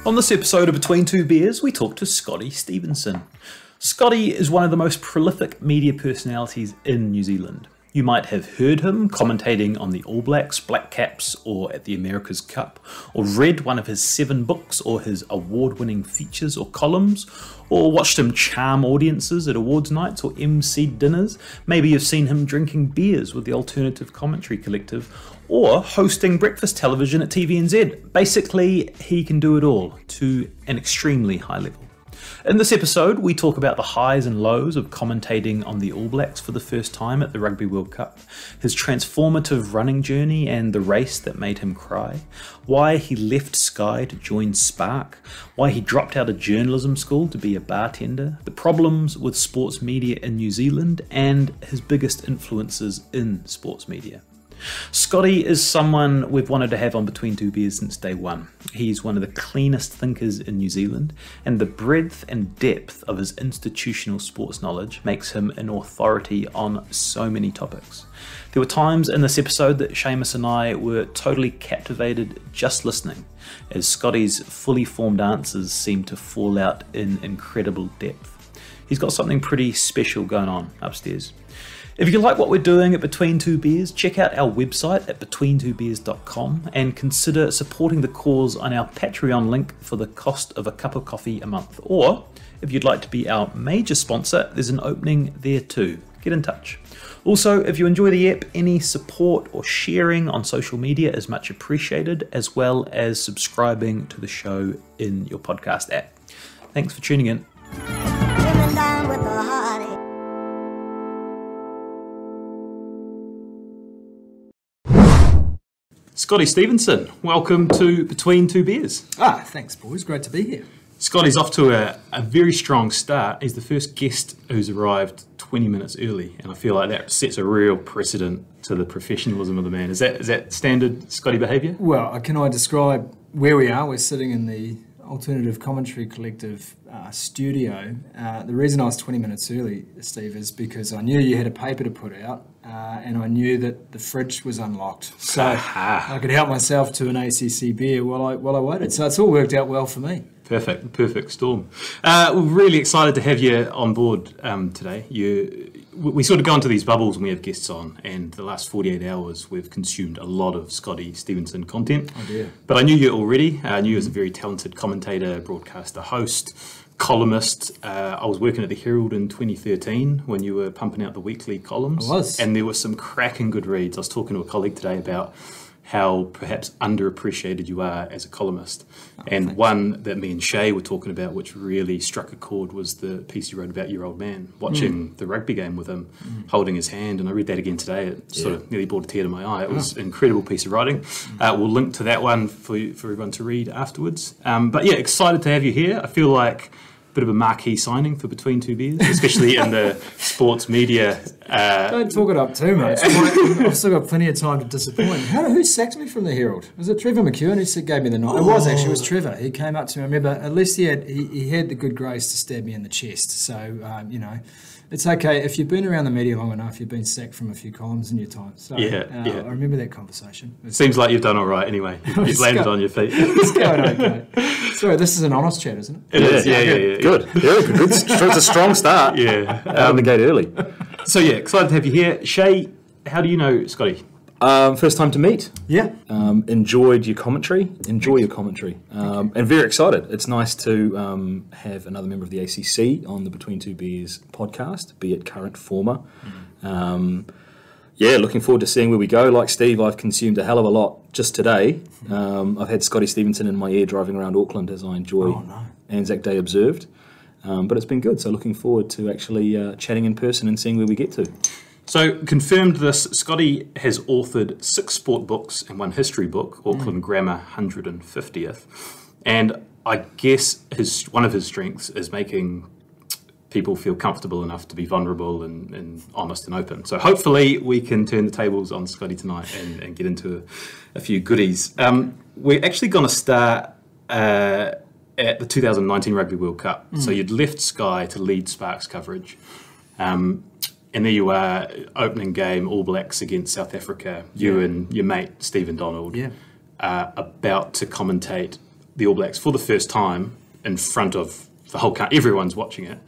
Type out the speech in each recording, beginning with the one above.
On this episode of Between Two Beers, we talk to Scotty Stevenson. Scotty is one of the most prolific media personalities in New Zealand. You might have heard him commentating on the All Blacks, Black Caps, or at the America's Cup, or read one of his 7 books or his award-winning features or columns, or watched him charm audiences at awards nights or MC dinners. Maybe you've seen him drinking beers with the Alternative Commentary Collective, or hosting breakfast television at TVNZ. Basically, he can do it all to an extremely high level. In this episode, we talk about the highs and lows of commentating on the All Blacks for the first time at the Rugby World Cup, his transformative running journey and the race that made him cry, why he left Sky to join Spark, why he dropped out of journalism school to be a bartender, the problems with sports media in New Zealand, and his biggest influences in sports media. Scotty is someone we've wanted to have on Between Two Beers since day one. He's one of the cleanest thinkers in New Zealand, and the breadth and depth of his institutional sports knowledge makes him an authority on so many topics. There were times in this episode that Seamus and I were totally captivated just listening, as Scotty's fully formed answers seemed to fall out in incredible depth. He's got something pretty special going on upstairs. If you like what we're doing at Between Two Beers, check out our website at betweentwobeers.com and consider supporting the cause on our Patreon link for the cost of a cup of coffee a month. Or, if you'd like to be our major sponsor, there's an opening there too. Get in touch. Also, if you enjoy the app, any support or sharing on social media is much appreciated, as well as subscribing to the show in your podcast app. Thanks for tuning in. Scotty Stevenson, welcome to Between Two Beers. Thanks, boys. Great to be here. Scotty's off to a very strong start. He's the first guest who's arrived 20 minutes early, and I feel like that sets a real precedent to the professionalism of the man. Is that standard Scotty behaviour? Well, can I describe where we are? We're sitting in the Alternative Commentary Collective studio. The reason I was 20 minutes early, Steve, is because I knew you had a paper to put out, and I knew that the fridge was unlocked. So I could help myself to an ACC beer while I waited. So it's all worked out well for me. Perfect storm. We're really excited to have you on board today. We sort of go into these bubbles when we have guests on, and the last 48 hours we've consumed a lot of Scotty Stevenson content. Oh dear. But I knew you already. I knew you as a very talented commentator, broadcaster, host, columnist. I was working at the Herald in 2013 when you were pumping out the weekly columns. I was. And there were some cracking good reads. I was talking to a colleague today about how perhaps underappreciated you are as a columnist. And thanks. One that me and Shay were talking about, which really struck a chord, was the piece you wrote about your old man, watching the rugby game with him, holding his hand. And I read that again today. It sort of nearly brought a tear to my eye. It was an incredible piece of writing. We'll link to that one for everyone to read afterwards. But yeah, excited to have you here. I feel like bit of a marquee signing for Between Two Beers, especially in the sports media. Don't talk it up too much. I've still got plenty of time to disappoint. Who sacked me from the Herald? Was it Trevor McEwen who gave me the night? It was Trevor. He came up to me. I remember, at least he had the good grace to stab me in the chest. So, it's okay. If you've been around the media long enough, you've been sacked from a few columns in your time. So, I remember that conversation. Seems like you've done all right anyway. You've landed on your feet. It's going okay. Sorry, this is an honest chat, isn't it? It is, yeah. Good. It's a strong start. Yeah. Out of the gate early. So yeah, excited to have you here. Shay, how do you know Scotty? First time to meet. Yeah. Enjoyed your commentary. And very excited. It's nice to have another member of the ACC on the Between Two Beers podcast, be it current, former. Looking forward to seeing where we go. Like Steve, I've consumed a hell of a lot just today. I've had Scotty Stevenson in my ear driving around Auckland as I enjoy Anzac Day observed. But it's been good, so looking forward to actually chatting in person and seeing where we get to. So, confirmed this, Scotty has authored 6 sport books and 1 history book, Auckland Grammar 150th. And I guess one of his strengths is making people feel comfortable enough to be vulnerable and honest and open. So hopefully we can turn the tables on Scotty tonight and get into a few goodies. We're actually going to start at the 2019 Rugby World Cup. So you'd left Sky to lead Sparks coverage. And there you are, opening game, All Blacks against South Africa. You and your mate, Stephen Donald, about to commentate the All Blacks for the first time in front of the whole country, everyone's watching it.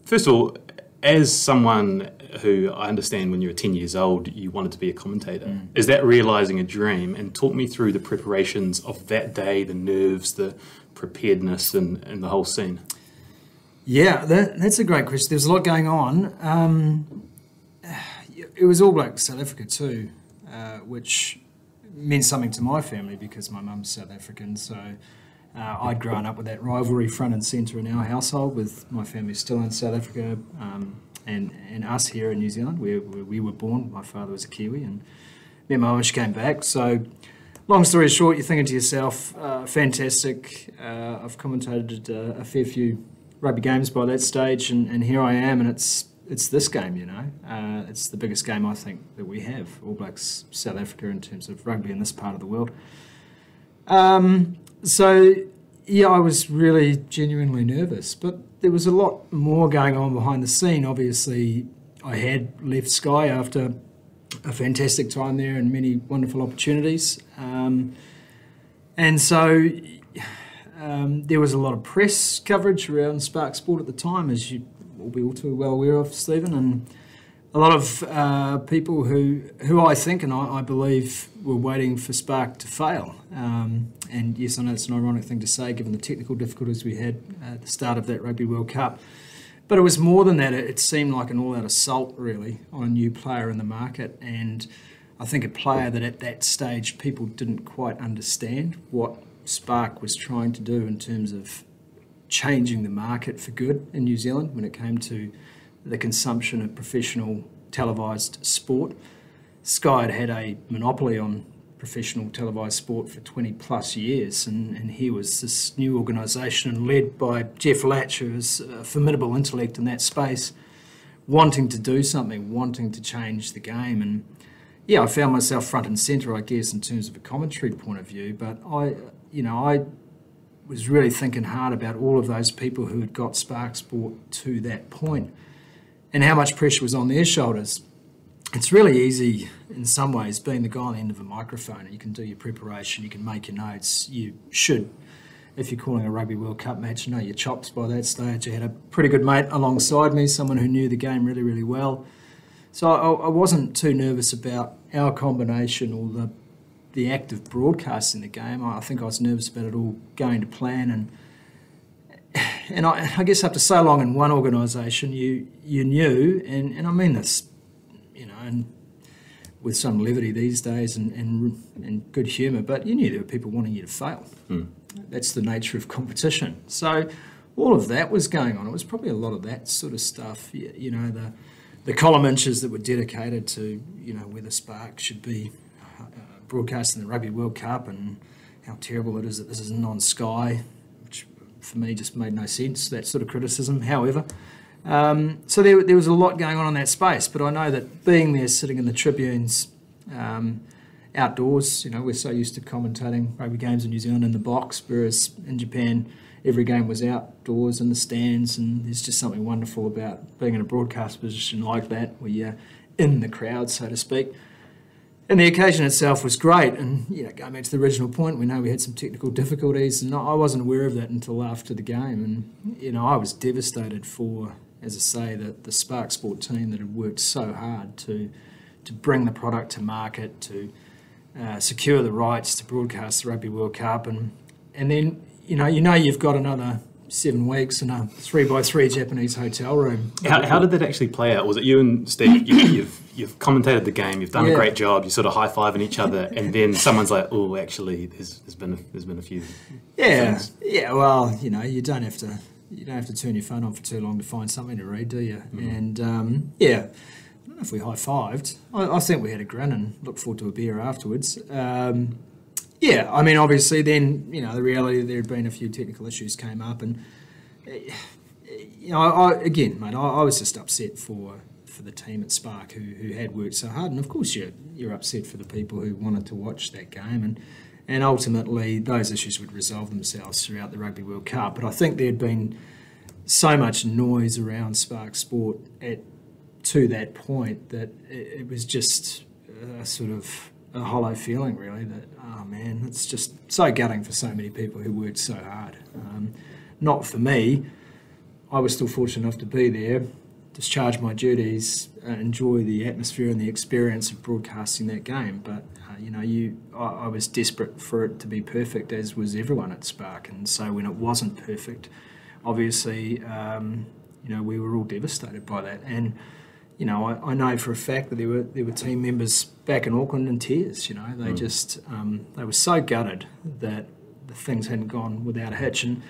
First of all, as someone who I understand when you were 10 years old, you wanted to be a commentator. Is that realising a dream? And talk me through the preparations of that day, the nerves, the preparedness and the whole scene. Yeah, that's a great question. There's a lot going on. It was All Blacks South Africa too, which meant something to my family because my mum's South African. So I'd grown up with that rivalry front and centre in our household, with my family still in South Africa and us here in New Zealand, where we were born. My father was a Kiwi, and me and my mum, she came back. So long story short, you're thinking to yourself, fantastic. I've commentated a fair few rugby games by that stage, and here I am, and it's this game, you know. It's the biggest game I think that we have, All Blacks South Africa, in terms of rugby in this part of the world. So yeah, I was really genuinely nervous, but there was a lot more going on behind the scene. Obviously, I had left Sky after a fantastic time there and many wonderful opportunities, and so there was a lot of press coverage around Spark Sport at the time, as you will be all too well aware of, Stephen, and a lot of people who I think and I believe were waiting for Spark to fail. And yes, I know it's an ironic thing to say given the technical difficulties we had at the start of that Rugby World Cup. But it was more than that. It seemed like an all-out assault, really, on a new player in the market. And I think a player that at that stage people didn't quite understand what Spark was trying to do in terms of changing the market for good in New Zealand when it came to the consumption of professional televised sport. Sky had a monopoly on professional televised sport for 20 plus years, and here was this new organisation led by Jeff Latch, who was a formidable intellect in that space, wanting to do something, wanting to change the game. And yeah, I found myself front and centre, I guess, in terms of a commentary point of view, but I was really thinking hard about all of those people who had got Spark Sport to that point and how much pressure was on their shoulders. It's really easy in some ways being the guy on the end of a microphone. You can do your preparation, you can make your notes. You should, if you're calling a Rugby World Cup match, know your chops by that stage. I had a pretty good mate alongside me, someone who knew the game really, really well. So I wasn't too nervous about our combination or the act of broadcasting the game. I think I was nervous about it all going to plan, and I guess after so long in one organisation, you knew, and I mean this, you know, and with some levity these days and good humour, but you knew there were people wanting you to fail. That's the nature of competition. So all of that was going on. It was probably a lot of that sort of stuff, you know, the column inches that were dedicated to, you know, whether Spark should be broadcasting the Rugby World Cup and how terrible it is that this isn't on Sky, which for me just made no sense, that sort of criticism. However, so there was a lot going on in that space, but I know that being there, sitting in the tribunes, outdoors, you know, we're so used to commentating rugby games in New Zealand in the box, whereas in Japan every game was outdoors in the stands, and there's just something wonderful about being in a broadcast position like that, where you're in the crowd, so to speak. And the occasion itself was great, and you know, going back to the original point, we know we had some technical difficulties, and I wasn't aware of that until after the game. And you know, I was devastated for, as I say, the Spark Sport team that had worked so hard to bring the product to market, to secure the rights to broadcast the Rugby World Cup, and then you know you've got another 7 weeks in a 3x3 Japanese hotel room. How did that actually play out? Was it you and Steve? You've commentated the game. You've done a great job. You're sort of high-fiving each other, and then someone's like, "Oh, actually, there's been a few." Things. Yeah. Well, you know, you don't have to turn your phone on for too long to find something to read, do you? And I don't know if we high-fived. I think we had a grin and looked forward to a beer afterwards. Yeah, I mean, obviously then, you know, the reality there had been a few technical issues came up, and, you know, I was just upset for the team at Spark who had worked so hard, and of course you're upset for the people who wanted to watch that game, and ultimately those issues would resolve themselves throughout the Rugby World Cup. But I think there had been so much noise around Spark Sport to that point that it was just a sort of hollow feeling, really, that, oh man, it's just so gutting for so many people who worked so hard. Not for me. I was still fortunate enough to be there, discharge my duties, enjoy the atmosphere and the experience of broadcasting that game. But I was desperate for it to be perfect, as was everyone at Spark. And so when it wasn't perfect, obviously, we were all devastated by that. And I know for a fact that there were team members back in Auckland in tears. They just they were so gutted that the things hadn't gone without a hitch. And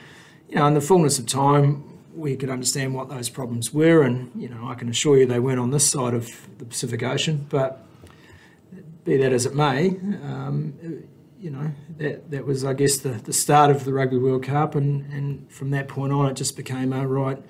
in the fullness of time, we could understand what those problems were, and I can assure you they weren't on this side of the Pacific Ocean. But be that as it may, that was, I guess, the start of the Rugby World Cup, and from that point on, it just became right.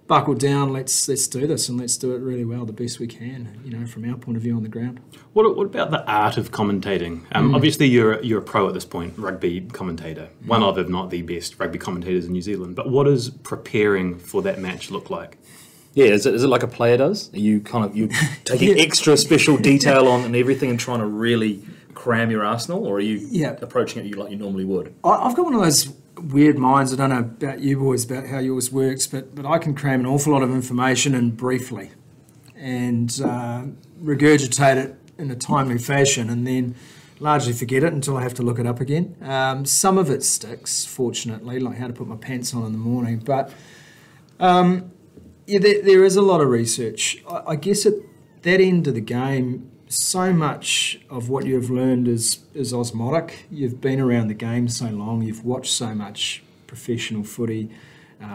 Buckle down. Let's do this, and let's do it really well, the best we can. From our point of view on the ground. What about the art of commentating? Obviously, you're a pro at this point, rugby commentator, one of, if not the best rugby commentators in New Zealand. But what does preparing for that match look like? Yeah, is it like a player does? Are you taking extra special detail on and everything and trying to really cram your arsenal, or are you approaching it like you normally would? I've got one of those weird minds. I don't know about you boys, about how yours works, but I can cram an awful lot of information in briefly and regurgitate it in a timely fashion, and then largely forget it until I have to look it up again. Some of it sticks, fortunately, like how to put my pants on in the morning, but there is a lot of research. I guess at that end of the game, so much of what you've learned is osmotic. You've been around the game so long, you've watched so much professional footy,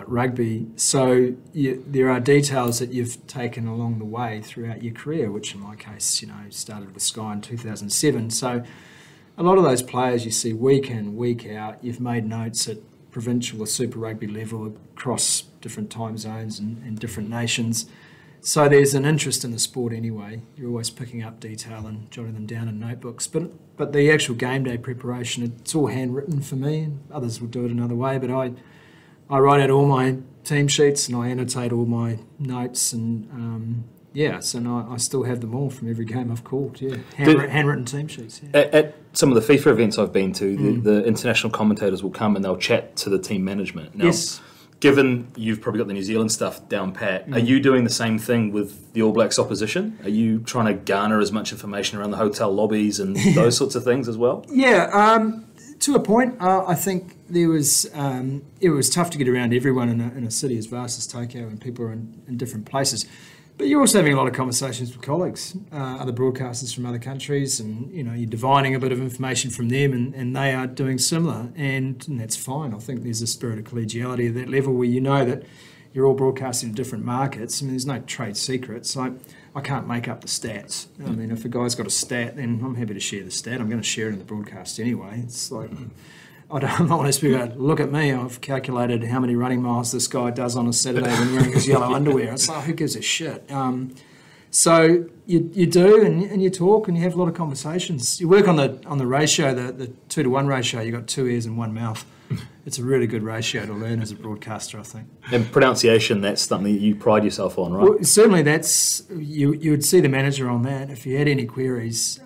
rugby, so there are details that you've taken along the way throughout your career, which in my case, started with Sky in 2007. So a lot of those players you see week in, week out, you've made notes at provincial or Super Rugby level across different time zones and different nations. So there's an interest in the sport anyway. You're always picking up detail and jotting them down in notebooks. But the actual game day preparation, it's all handwritten for me. Others will do it another way, but I write out all my team sheets and I annotate all my notes, and so I still have them all from every game I've called. Yeah, handwritten team sheets. Yeah. At some of the FIFA events I've been to, the international commentators will come and they'll chat to the team management. Now, yes. Given you've probably got the New Zealand stuff down pat, are you doing the same thing with the All Blacks opposition? Are you trying to garner as much information around the hotel lobbies and those sorts of things as well? Yeah, to a point. I think it was tough to get around everyone in a city as vast as Tokyo, and people are in different places. But you're also having a lot of conversations with colleagues, other broadcasters from other countries, and you're divining a bit of information from them, and they are doing similar, and that's fine. I think there's a spirit of collegiality at that level where you know that you're all broadcasting in different markets. I mean, there's no trade secrets. I can't make up the stats. I mean, if a guy's got a stat, then I'm happy to share the stat. I'm going to share it in the broadcast anyway. It's like, I'm not want to speak about, look at me, I've calculated how many running miles this guy does on a Saturday when wearing his yellow underwear. It's like, who gives a shit? So you do, and you talk, and you have a lot of conversations. You work on the ratio, the 2-to-1 ratio. You've got 2 ears and 1 mouth. It's a really good ratio to learn as a broadcaster, I think. And pronunciation, that's something that you pride yourself on, right? Well, certainly that's, you would see the manager on that if you had any queries.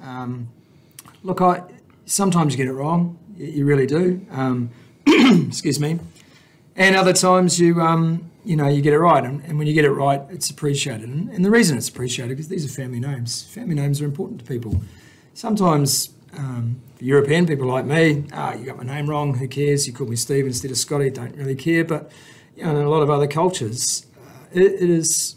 Look, sometimes you get it wrong. You really do. Excuse me. And other times you get it right. And when you get it right, it's appreciated. And the reason it's appreciated is these are family names. Family names are important to people. Sometimes European people like me, you got my name wrong, who cares? You called me Steve instead of Scotty, don't really care. But in a lot of other cultures, it is...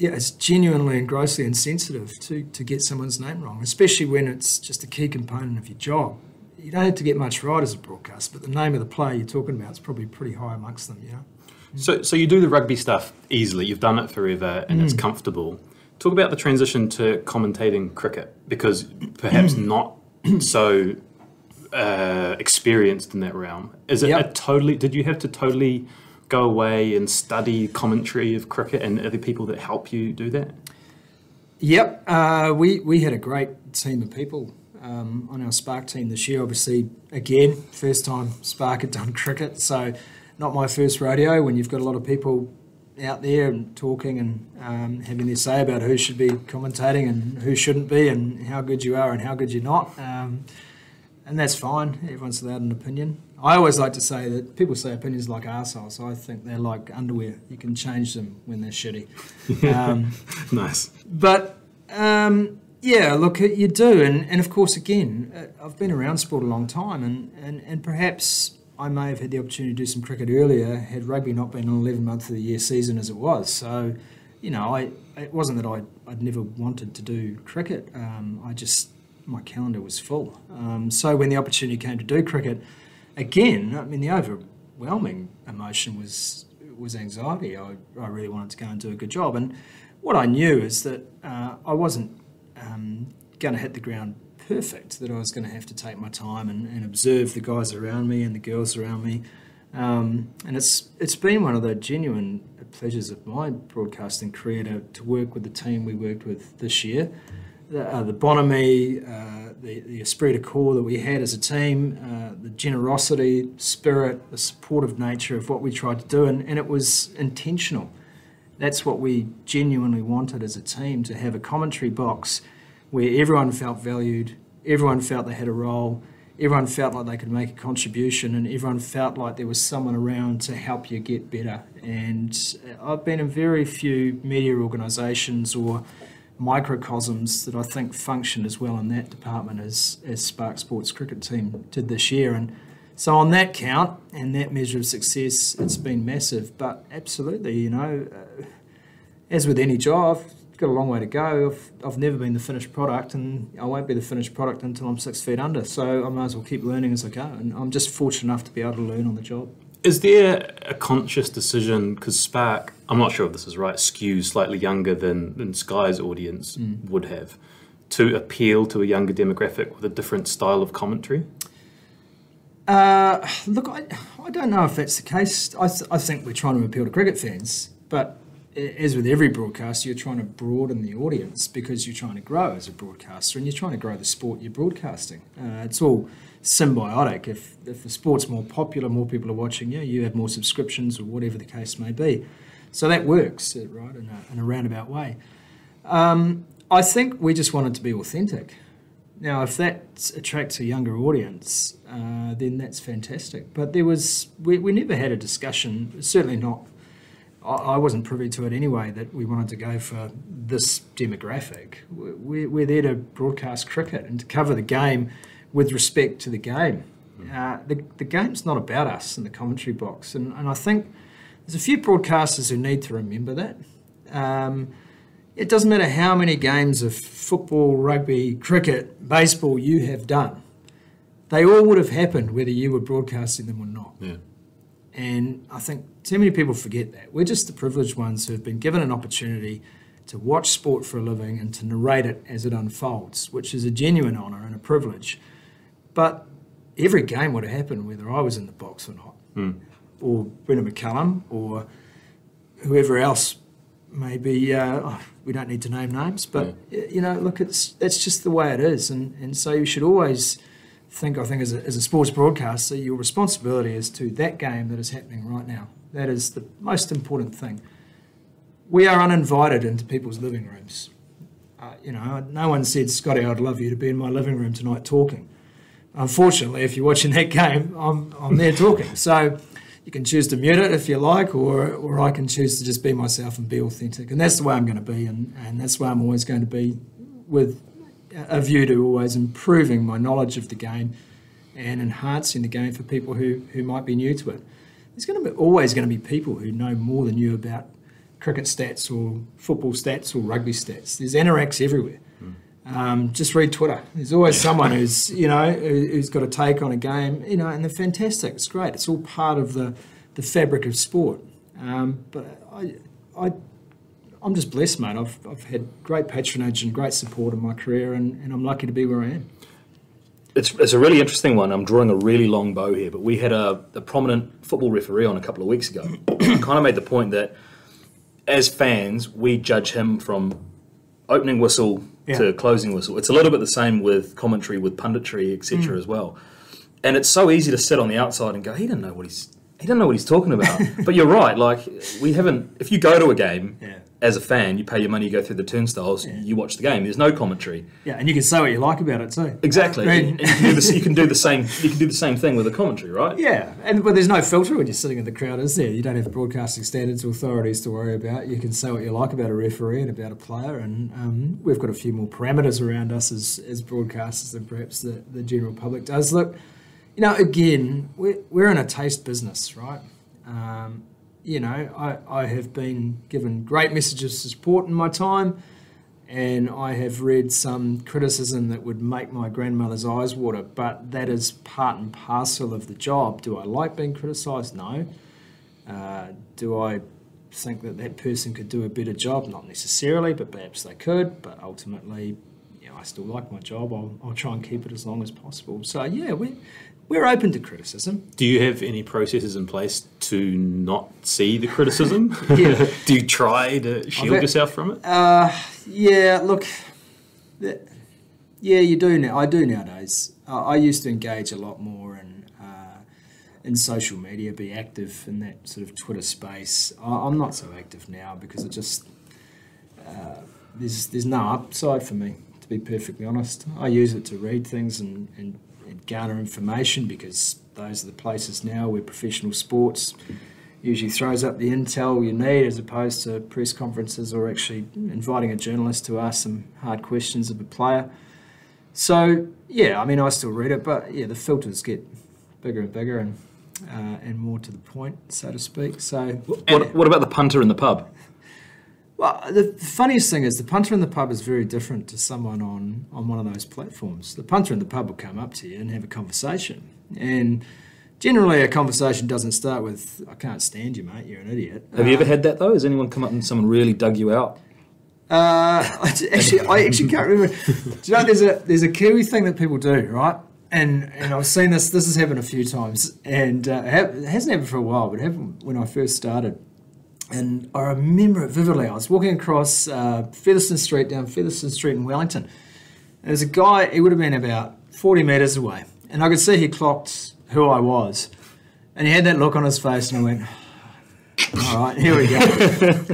it's genuinely and grossly insensitive to get someone's name wrong, especially when it's just a key component of your job. You don't have to get much right as a broadcaster, but the name of the player you're talking about is probably pretty high amongst them, So you do the rugby stuff easily. You've done it forever, and it's comfortable. Talk about the transition to commentating cricket, because perhaps not so experienced in that realm. Is it did you have to totally go away and study commentary of cricket, and are there people that help you do that? Yep. We had a great team of people on our Spark team this year. Obviously, again, first time Spark had done cricket, so not my first rodeo when you've got a lot of people out there and talking and having their say about who should be commentating and who shouldn't be and how good you are and how good you're not. And that's fine. Everyone's allowed an opinion. I always like to say that people say opinions like arseholes. I think they're like underwear. You can change them when they're shitty. Nice. But, yeah, look, you do. And of course, again, I've been around sport a long time and perhaps I may have had the opportunity to do some cricket earlier had rugby not been an 11-month-of-the-year season as it was. So, you know, it wasn't that I'd never wanted to do cricket. My calendar was full. So when the opportunity came to do cricket, again, I mean, the overwhelming emotion was anxiety. I really wanted to go and do a good job. And what I knew is that I wasn't going to hit the ground perfect, that I was going to have to take my time and observe the guys around me and the girls around me. And it's been one of the genuine pleasures of my broadcasting career to work with the team we worked with this year. The bonhomie, the esprit de corps that we had as a team, the generosity, spirit, the supportive nature of what we tried to do, and it was intentional. That's what we genuinely wanted as a team, to have a commentary box where everyone felt valued, everyone felt they had a role, everyone felt like they could make a contribution, and everyone felt like there was someone around to help you get better. And I've been in very few media organisations or microcosms that I think function as well in that department as Spark Sports cricket team did this year. And so on that count and that measure of success, it's been massive. But absolutely, you know, as with any job, I've got a long way to go. I've never been the finished product, and I won't be the finished product until I'm 6 feet under. So I might as well keep learning as I go. And I'm just fortunate enough to be able to learn on the job. Is there a conscious decision, because Spark, I'm not sure if this is right, skews slightly younger than Sky's audience would have, to appeal to a younger demographic with a different style of commentary? Look, I don't know if that's the case. I think we're trying to appeal to cricket fans, but as with every broadcaster, you're trying to broaden the audience because you're trying to grow as a broadcaster and you're trying to grow the sport you're broadcasting. It's all symbiotic. If the sport's more popular, more people are watching you, you have more subscriptions or whatever the case may be. So that works, right, in a roundabout way. I think we just wanted to be authentic. Now, if that attracts a younger audience, then that's fantastic. But we never had a discussion, certainly not, I wasn't privy to it anyway, that we wanted to go for this demographic. We're there to broadcast cricket and to cover the game with respect to the game. The game's not about us in the commentary box, and I think there's a few broadcasters who need to remember that. It doesn't matter how many games of football, rugby, cricket, baseball you have done. They all would have happened whether you were broadcasting them or not. Yeah. And I think too many people forget that. We're just the privileged ones who have been given an opportunity to watch sport for a living and to narrate it as it unfolds, which is a genuine honour and a privilege. But every game would have happened whether I was in the box or not, or Brendan McCullum, or whoever else may be. We don't need to name names, but you know, look, that's just the way it is, and so you should always think. I think as a sports broadcaster, your responsibility is to that game that is happening right now. That is the most important thing. We are uninvited into people's living rooms. You know, no one said, "Scotty, I'd love you to be in my living room tonight talking." Unfortunately, if you're watching that game, I'm there talking. So you can choose to mute it if you like, or I can choose to just be myself and be authentic. And that's the way I'm going to be, and that's the way I'm always going to be, with a view to always improving my knowledge of the game and enhancing the game for people who might be new to it. There's always going to be people who know more than you about cricket stats or football stats or rugby stats. There's anoraks everywhere. Just read Twitter. There's always someone who's got a take on a game, and they're fantastic. It's great. It's all part of the fabric of sport. But I'm just blessed, mate. I've had great patronage and great support in my career, and I'm lucky to be where I am. It's a really interesting one. I'm drawing a really long bow here, but we had a prominent football referee on a couple of weeks ago. Kind of made the point that as fans, we judge him from opening whistle to closing whistle. It's a little bit the same with commentary, with punditry, etc. as well. And it's so easy to sit on the outside and go, he didn't know what he doesn't know what he's talking about. But you're right. Like we haven't. If you go to a game as a fan, you pay your money, you go through the turnstiles, you watch the game. There's no commentary. Yeah, and you can say what you like about it too. Exactly. And you can do the same. You can do the same thing with a commentary, right? Yeah, but there's no filter when you're sitting in the crowd, is there? You don't have broadcasting standards or authorities to worry about. You can say what you like about a referee and about a player, and we've got a few more parameters around us as broadcasters than perhaps the general public does. Look, again, we're in a taste business, right? I have been given great messages of support in my time, and I have read some criticism that would make my grandmother's eyes water, but that is part and parcel of the job. Do I like being criticised? No. Do I think that person could do a better job? Not necessarily, but perhaps they could. But ultimately, I still like my job. I'll try and keep it as long as possible. So, yeah, we're open to criticism. Do you have any processes in place to not see the criticism? Yeah. Do you try to shield yourself from it? Yeah, look, you do now. I do nowadays. I used to engage a lot more in social media, be active in that sort of Twitter space. I'm not so active now because it just there's no upside for me, to be perfectly honest. I use it to read things and garner information because those are the places now where professional sports usually throws up the intel you need as opposed to press conferences or actually inviting a journalist to ask some hard questions of a player. So, yeah, I mean, I still read it, but, yeah, the filters get bigger and bigger and more to the point, so to speak. So, What about the punter in the pub? Well, the funniest thing is the punter in the pub is very different to someone on one of those platforms. The punter in the pub will come up to you and have a conversation. And generally a conversation doesn't start with, I can't stand you, mate, you're an idiot. Have you ever had that, though? Has anyone come up and someone really dug you out? I actually can't remember. Do you know, there's a Kiwi thing that people do, right? And I've seen this has happened a few times. And it hasn't happened for a while, but it happened when I first started. And I remember it vividly. I was walking across Featherston Street in Wellington. There's a guy, he would have been about 40 metres away. And I could see he clocked who I was. And he had that look on his face and I went, all right, here we go.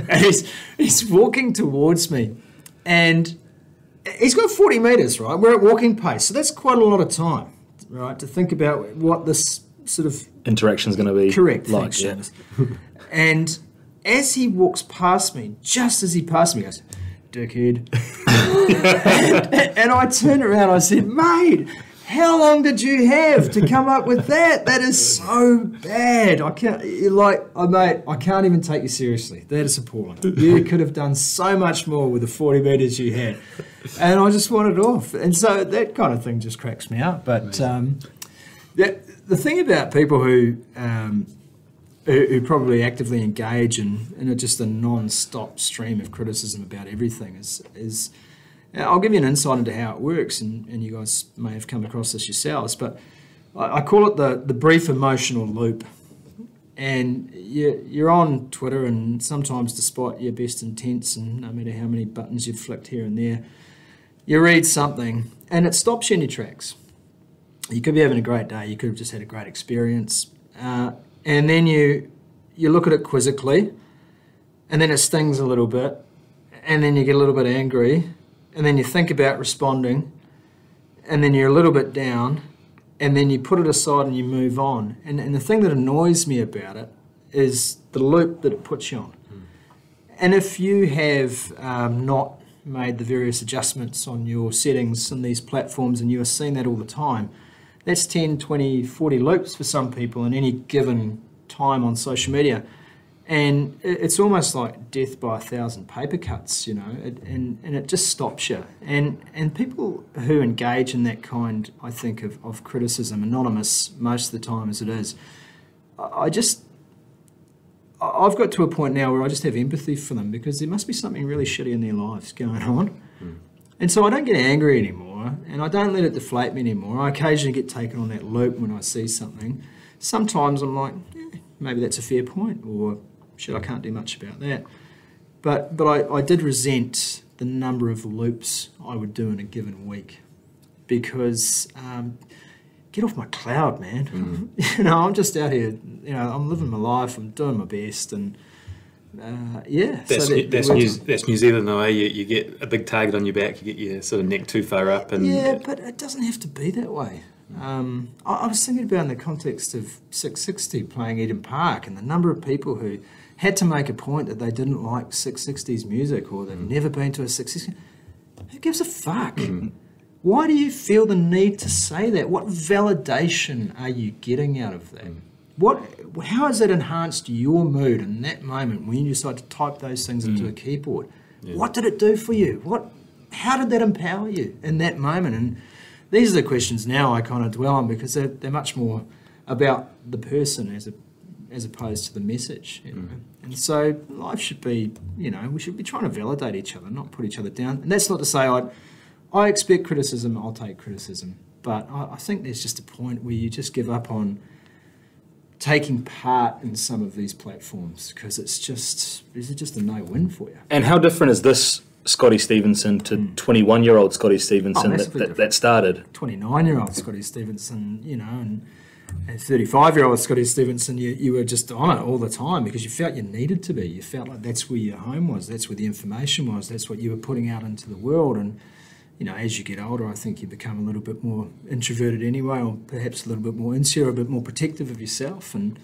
And he's walking towards me. And he's got 40 metres, right? We're at walking pace. So that's quite a lot of time, right, to think about what this sort of interaction's going to be correct like. Yeah. And as he walks past me, just as he passed me, he goes, dickhead. and I turned around, I said, mate, how long did you have to come up with that? That is so bad. I can't even take you seriously. That is appalling. You could have done so much more with the 40 metres you had. And I just wanted it off. And so that kind of thing just cracks me up. But the thing about people who probably actively engage in just a non-stop stream of criticism about everything is I'll give you an insight into how it works, and you guys may have come across this yourselves, but I call it the brief emotional loop. And you're on Twitter, and sometimes despite your best intents and no matter how many buttons you've flicked here and there, you read something and it stops you in your tracks. You could be having a great day, you could have just had a great experience, and then you look at it quizzically, and then it stings a little bit, and then you get a little bit angry, and then you think about responding, and then you're a little bit down, and then you put it aside and you move on. And the thing that annoys me about it is the loop that it puts you on. And if you have not made the various adjustments on your settings on these platforms and you are seeing that all the time, that's 10, 20, 40 loops for some people in any given time on social media. And it's almost like death by 1,000 paper cuts, and it just stops you. And people who engage in that kind, I think, of criticism, anonymous most of the time as it is, I've got to a point now where I just have empathy for them because there must be something really shitty in their lives going on. And so I don't get angry anymore, and I don't let it deflate me anymore. I occasionally get taken on that loop when I see something. Sometimes I'm like, maybe that's a fair point, or shit, I can't do much about that. But I did resent the number of loops I would do in a given week because get off my cloud, man. You know, I'm just out here, you know, I'm living my life, I'm doing my best, and yeah. That's New Zealand though, eh? You get a big target on your back, you get your sort of neck too far up. And yeah, but it doesn't have to be that way. I was thinking about in the context of 660 playing Eden Park and the number of people who had to make a point that they didn't like 660's music or they've never been to a 660. Who gives a fuck? Why do you feel the need to say that? What validation are you getting out of that? How has it enhanced your mood in that moment when you decide to type those things into a keyboard? Yeah. What did it do for you? How did that empower you in that moment? And these are the questions now I kind of dwell on because they're much more about the person as opposed to the message. You know? And so life should be, you know, we should be trying to validate each other, not put each other down. And that's not to say I expect criticism, I'll take criticism. But I think there's just a point where you just give up on taking part in some of these platforms because it's just a no-win for you. And how different is this Scotty Stevenson to 21-year-old Scotty Stevenson that started? 29-year-old Scotty Stevenson, you know, and 35-year-old Scotty Stevenson, you were just on it all the time because you felt you needed to be. You felt like that's where your home was, that's where the information was, that's what you were putting out into the world. And, you know, as you get older, I think you become a little bit more introverted anyway, or perhaps a little bit more insecure, a bit more protective of yourself and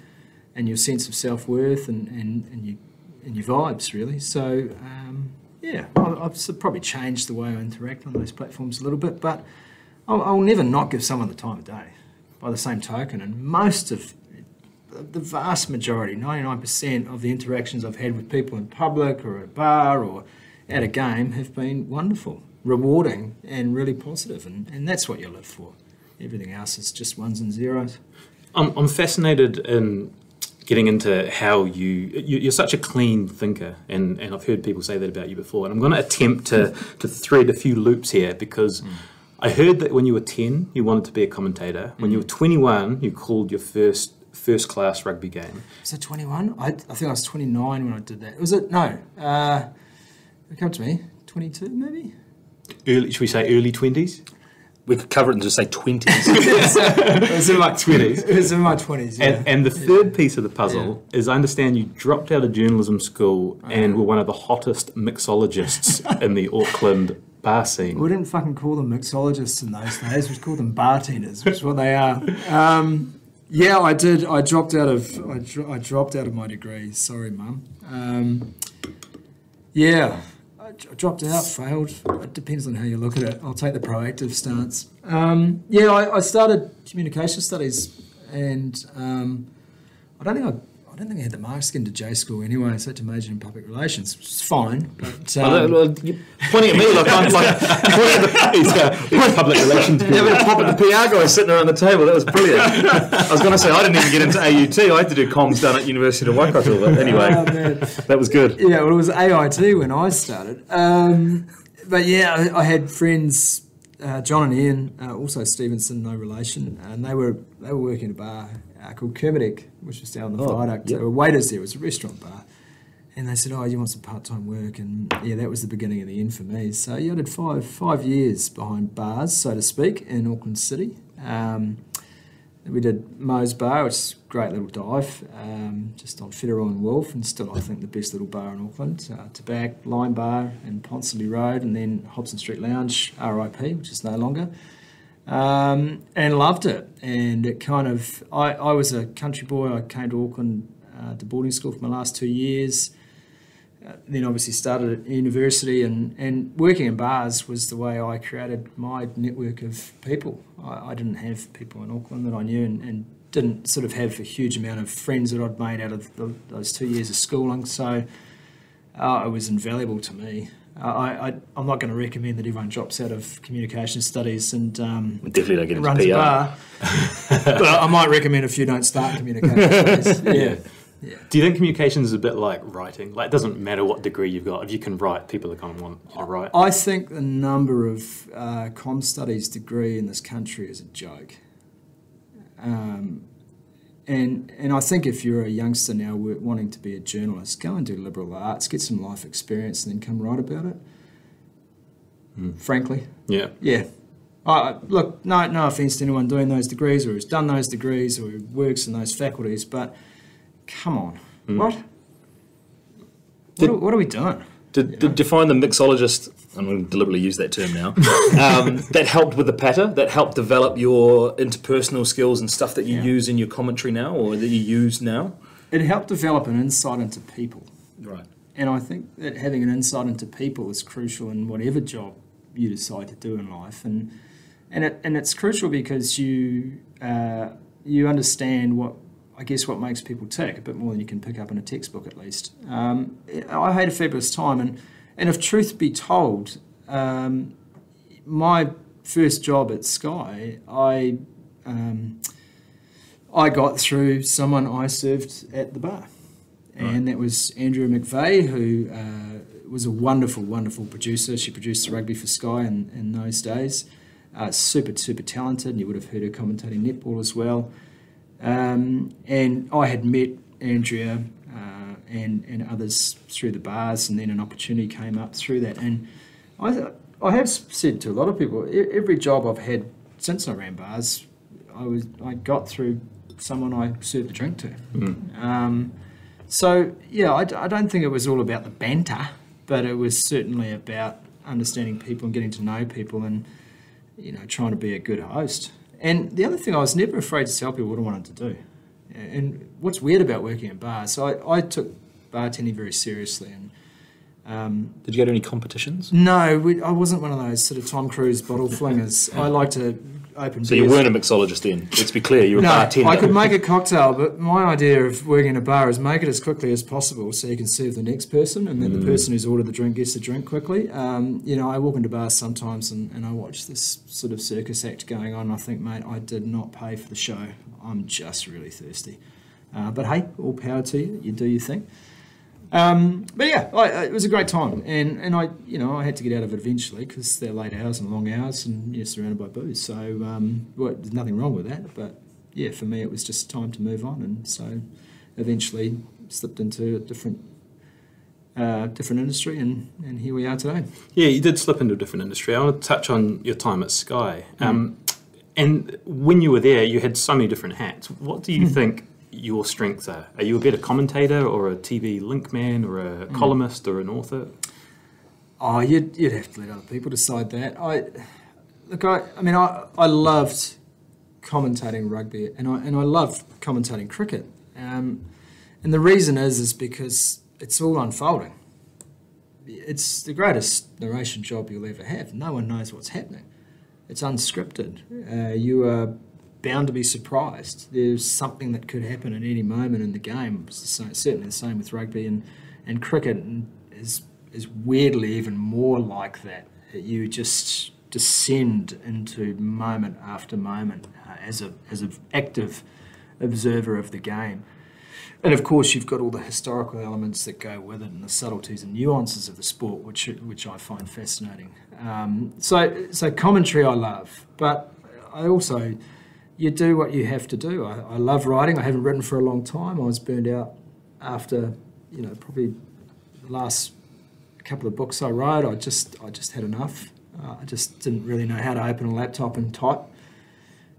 your sense of self-worth and your vibes, really. So, yeah, I've probably changed the way I interact on those platforms a little bit, but I'll never not give someone the time of day by the same token. And most of the vast majority, 99% of the interactions I've had with people in public or at a bar or at a game have been wonderful, rewarding and really positive, and that's what you live for. Everything else is just ones and zeros. I'm fascinated in getting into how you're such a clean thinker, and I've heard people say that about you before, and I'm going to attempt to thread a few loops here because I heard that when you were 10 you wanted to be a commentator. When you were 21 you called your first class rugby game. Was it 21? I think I was 29 when I did that. Was it? No. Come to me. 22 maybe? Should we say early 20s? We could cover it and just say 20s. It was in my 20s. It was in my 20s, yeah. And the third piece of the puzzle is I understand you dropped out of journalism school and were one of the hottest mixologists in the Auckland bar scene. We didn't fucking call them mixologists in those days. We called them bartenders, which is what they are. Yeah, I did. I dropped out of my degree. Sorry, Mum. Yeah. I dropped out, failed. It depends on how you look at it. I'll take the proactive stance. I started communication studies, and I don't think I had the marks to get into J school anyway, so I had to major in public relations, which is fine. But you're pointing at me like I'm like he's public relations. Having a pop at the PR guy sitting around the table. That was brilliant. I was going to say I didn't even get into AUT. I had to do comms down at University of Waikato. But anyway, that was good. Yeah, well, it was AIT when I started. But yeah, I had friends, John and Ian, also Stevenson, no relation, and they were working at a bar called Kermadec, which was down the viaduct. They were waiters there. It was a restaurant bar. And they said, you want some part-time work? And yeah, that was the beginning of the end for me. So yeah, I did five years behind bars, so to speak, in Auckland City. We did Mo's Bar, which is a great little dive, just on Federal and Wolf, and still I think the best little bar in Auckland. Tabac, Lime Bar and Ponsonby Road, and then Hobson Street Lounge, RIP, which is no longer. And loved it. And it kind of, I was a country boy. I came to Auckland to boarding school for my last 2 years. Then obviously started at university, and working in bars was the way I created my network of people. I didn't have people in Auckland that I knew, and didn't sort of have a huge amount of friends that I'd made out of those 2 years of schooling. So it was invaluable to me. I'm not going to recommend that everyone drops out of communication studies and definitely don't get into runs PR. a bar. But I might recommend a few don't start communication studies. Yeah. Yeah. Do you think communications is a bit like writing? Like, it doesn't matter what degree you've got. If you can write, people are going to want you to write. I think the number of comm studies degree in this country is a joke. And I think if you're a youngster now wanting to be a journalist, go and do liberal arts, get some life experience, and then come write about it. Frankly. Yeah. Yeah. Look, no offence to anyone doing those degrees or who's done those degrees or who works in those faculties, but come on, what are we doing? To define the mixologist, I'm going to deliberately use that term now, that helped with the patter, that helped develop your interpersonal skills and stuff that you use in your commentary now or that you use now? It helped develop an insight into people. Right. And I think that having an insight into people is crucial in whatever job you decide to do in life. And it's crucial because you understand what makes people tick a bit more than you can pick up in a textbook, at least. I had a fabulous time, and if truth be told, my first job at Sky, I got through someone I served at the bar, and that was Andrea McVeigh, who was a wonderful, wonderful producer. She produced the rugby for Sky in those days. Super talented, and you would have heard her commentating netball as well. And I had met Andrea and others through the bars, and then an opportunity came up through that. And I have said to a lot of people, every job I've had since I ran bars, I got through someone I served a drink to. So yeah, I don't think it was all about the banter, but it was certainly about understanding people and getting to know people, and trying to be a good host. And the other thing, I was never afraid to tell people what I wanted to do. And what's weird about working in bars, so I took bartending very seriously. And did you go to any competitions? No, I wasn't one of those sort of Tom Cruise bottle flingers. I like to open So beers. you weren't a mixologist then? Let's be clear, you were a bartender. I could make a cocktail, but my idea of working in a bar is make it as quickly as possible so you can serve the next person, and then the person who's ordered the drink gets the drink quickly. I walk into bars sometimes and I watch this sort of circus act going on, and I think, mate, I did not pay for the show. I'm just really thirsty. But hey, all power to you. You do your thing. But yeah, it was a great time, and I had to get out of it eventually because they're late hours and long hours, and you're surrounded by booze. So there's nothing wrong with that. But yeah, for me, it was just time to move on, and so eventually slipped into a different industry, and here we are today. Yeah, you did slip into a different industry. I want to touch on your time at Sky. And when you were there, you had so many different hats. What do you think your strengths are? Are you a better commentator or a TV link man or a columnist or an author? Oh, you'd have to let other people decide that. I loved commentating rugby, and I loved commentating cricket. And the reason is because it's all unfolding. It's the greatest narration job you'll ever have. No one knows what's happening. It's unscripted. You are bound to be surprised. There's something that could happen at any moment in the game. It's certainly the same with rugby, and cricket is weirdly even more like that. You just descend into moment after moment as an active observer of the game. And of course, you've got all the historical elements that go with it, and the subtleties and nuances of the sport, which I find fascinating. So commentary I love, but I also, you do what you have to do. I love writing. I haven't written for a long time. I was burned out after probably the last couple of books I wrote. I just had enough. I just didn't really know how to open a laptop and type.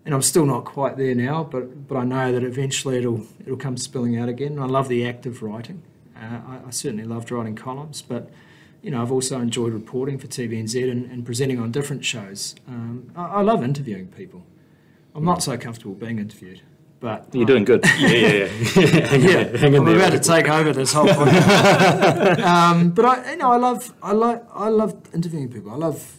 And I'm still not quite there now, but I know that eventually it'll come spilling out again. I love the act of writing. I certainly loved writing columns, but I've also enjoyed reporting for TVNZ and presenting on different shows. I love interviewing people. I'm not so comfortable being interviewed, but you're doing good. Yeah. Hang in there. I'm about to take over this whole podcast. But I love interviewing people. I love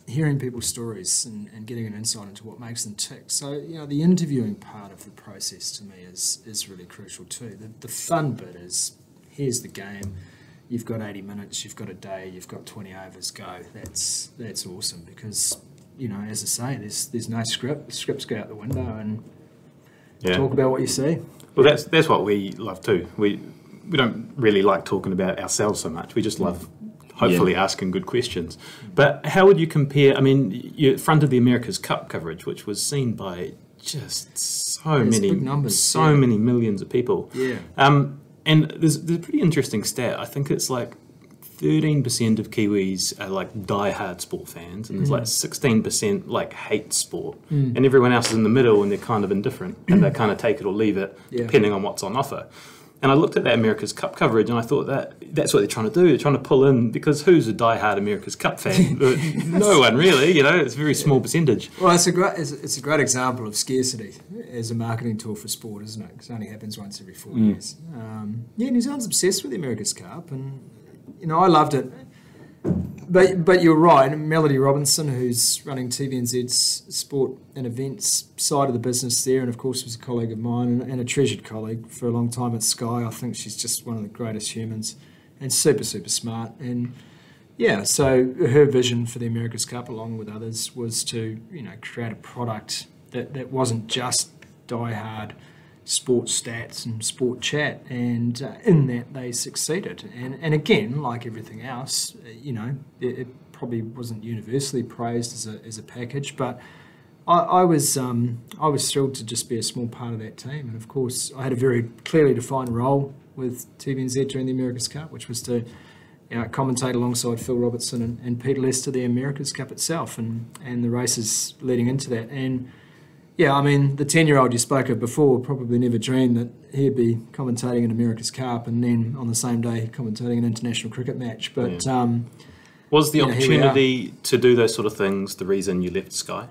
hearing people's stories and getting an insight into what makes them tick. So, the interviewing part of the process to me is really crucial too. The fun bit is, here's the game, you've got 80 minutes, you've got a day, you've got 20 overs, go. That's awesome because, as I say, there's no script. Scripts go out the window and talk about what you see. Well, that's what we love too. We don't really like talking about ourselves so much. We just love hopefully asking good questions. But how would you compare, you fronted the America's Cup coverage, which was seen by just so many millions of people. Yeah. And there's a pretty interesting stat. I think it's like 13% of Kiwis are like die-hard sport fans, and there's like 16% like hate sport, and everyone else is in the middle, and they're kind of indifferent, and they kind of take it or leave it, depending on what's on offer. And I looked at that America's Cup coverage, and I thought that's what they're trying to do. They're trying to pull in, because who's a die-hard America's Cup fan? No one really. It's a very small percentage. Well, it's a great example of scarcity as a marketing tool for sport, isn't it? Because it only happens once every 4 years. New Zealand's obsessed with the America's Cup, and I loved it. But you're right, Melody Robinson, who's running TVNZ's sport and events side of the business there, and of course was a colleague of mine and a treasured colleague for a long time at Sky. I think she's just one of the greatest humans and super, super smart. And yeah, so her vision for the America's Cup, along with others, was to create a product that wasn't just die-hard sports stats and sport chat, and in that they succeeded. And again, like everything else, it probably wasn't universally praised as a package, but I was thrilled to just be a small part of that team. And of course, I had a very clearly defined role with TVNZ during the America's Cup, which was to commentate alongside Phil Robertson and Peter Lester the America's Cup itself and the races leading into that. And yeah, I mean, the 10-year-old you spoke of before probably never dreamed that he'd be commentating an America's Cup and then on the same day commentating an international cricket match. But was the opportunity to do those sort of things the reason you left Sky?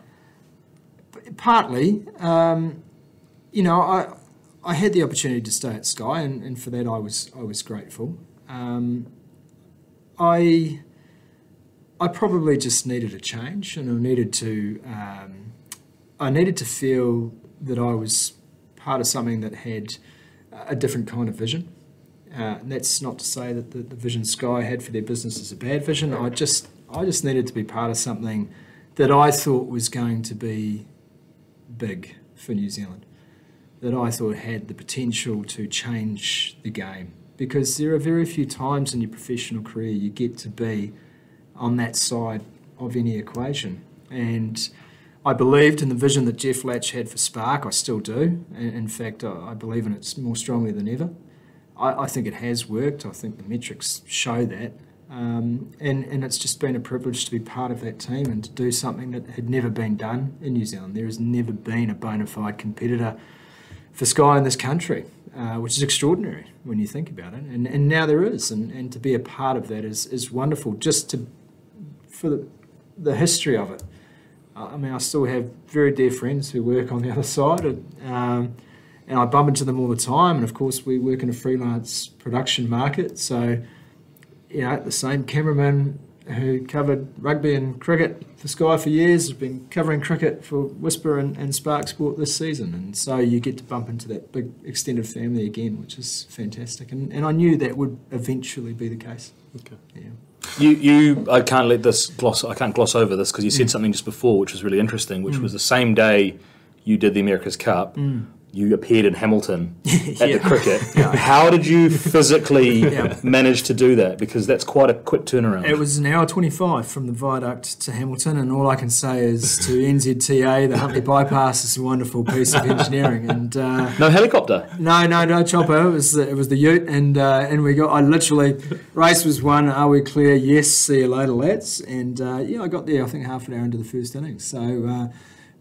Partly. I had the opportunity to stay at Sky, and for that I was grateful. I probably just needed a change, and I needed to feel that I was part of something that had a different kind of vision. And that's not to say that the vision Sky had for their business is a bad vision. I just needed to be part of something that I thought was going to be big for New Zealand, that I thought had the potential to change the game. Because there are very few times in your professional career you get to be on that side of any equation. And I believed in the vision that Jeff Latch had for Spark. I still do. In fact, I believe in it more strongly than ever. I think it has worked. I think the metrics show that. And it's just been a privilege to be part of that team and to do something that had never been done in New Zealand. There has never been a bona fide competitor for Sky in this country, which is extraordinary when you think about it. And now there is. And to be a part of that is wonderful, just for the history of it. I mean, I still have very dear friends who work on the other side, and I bump into them all the time. And of course, we work in a freelance production market, so the same cameraman who covered rugby and cricket for Sky for years has been covering cricket for Whisper and Spark Sport this season, and so you get to bump into that big extended family again, which is fantastic. And I knew that would eventually be the case. Okay. Yeah. I can't gloss over this, because you said something just before which was really interesting, which was the same day you did the America's Cup, you appeared in Hamilton at the cricket. How did you physically manage to do that? Because that's quite a quick turnaround. It was an hour 25 from the viaduct to Hamilton, and all I can say is to NZTA, the Huntly Bypass is a wonderful piece of engineering. And no helicopter? No chopper. It was the ute, and I literally, race was won, are we clear? Yes, see you later, lads. And I got there, I think, half an hour into the first innings. So...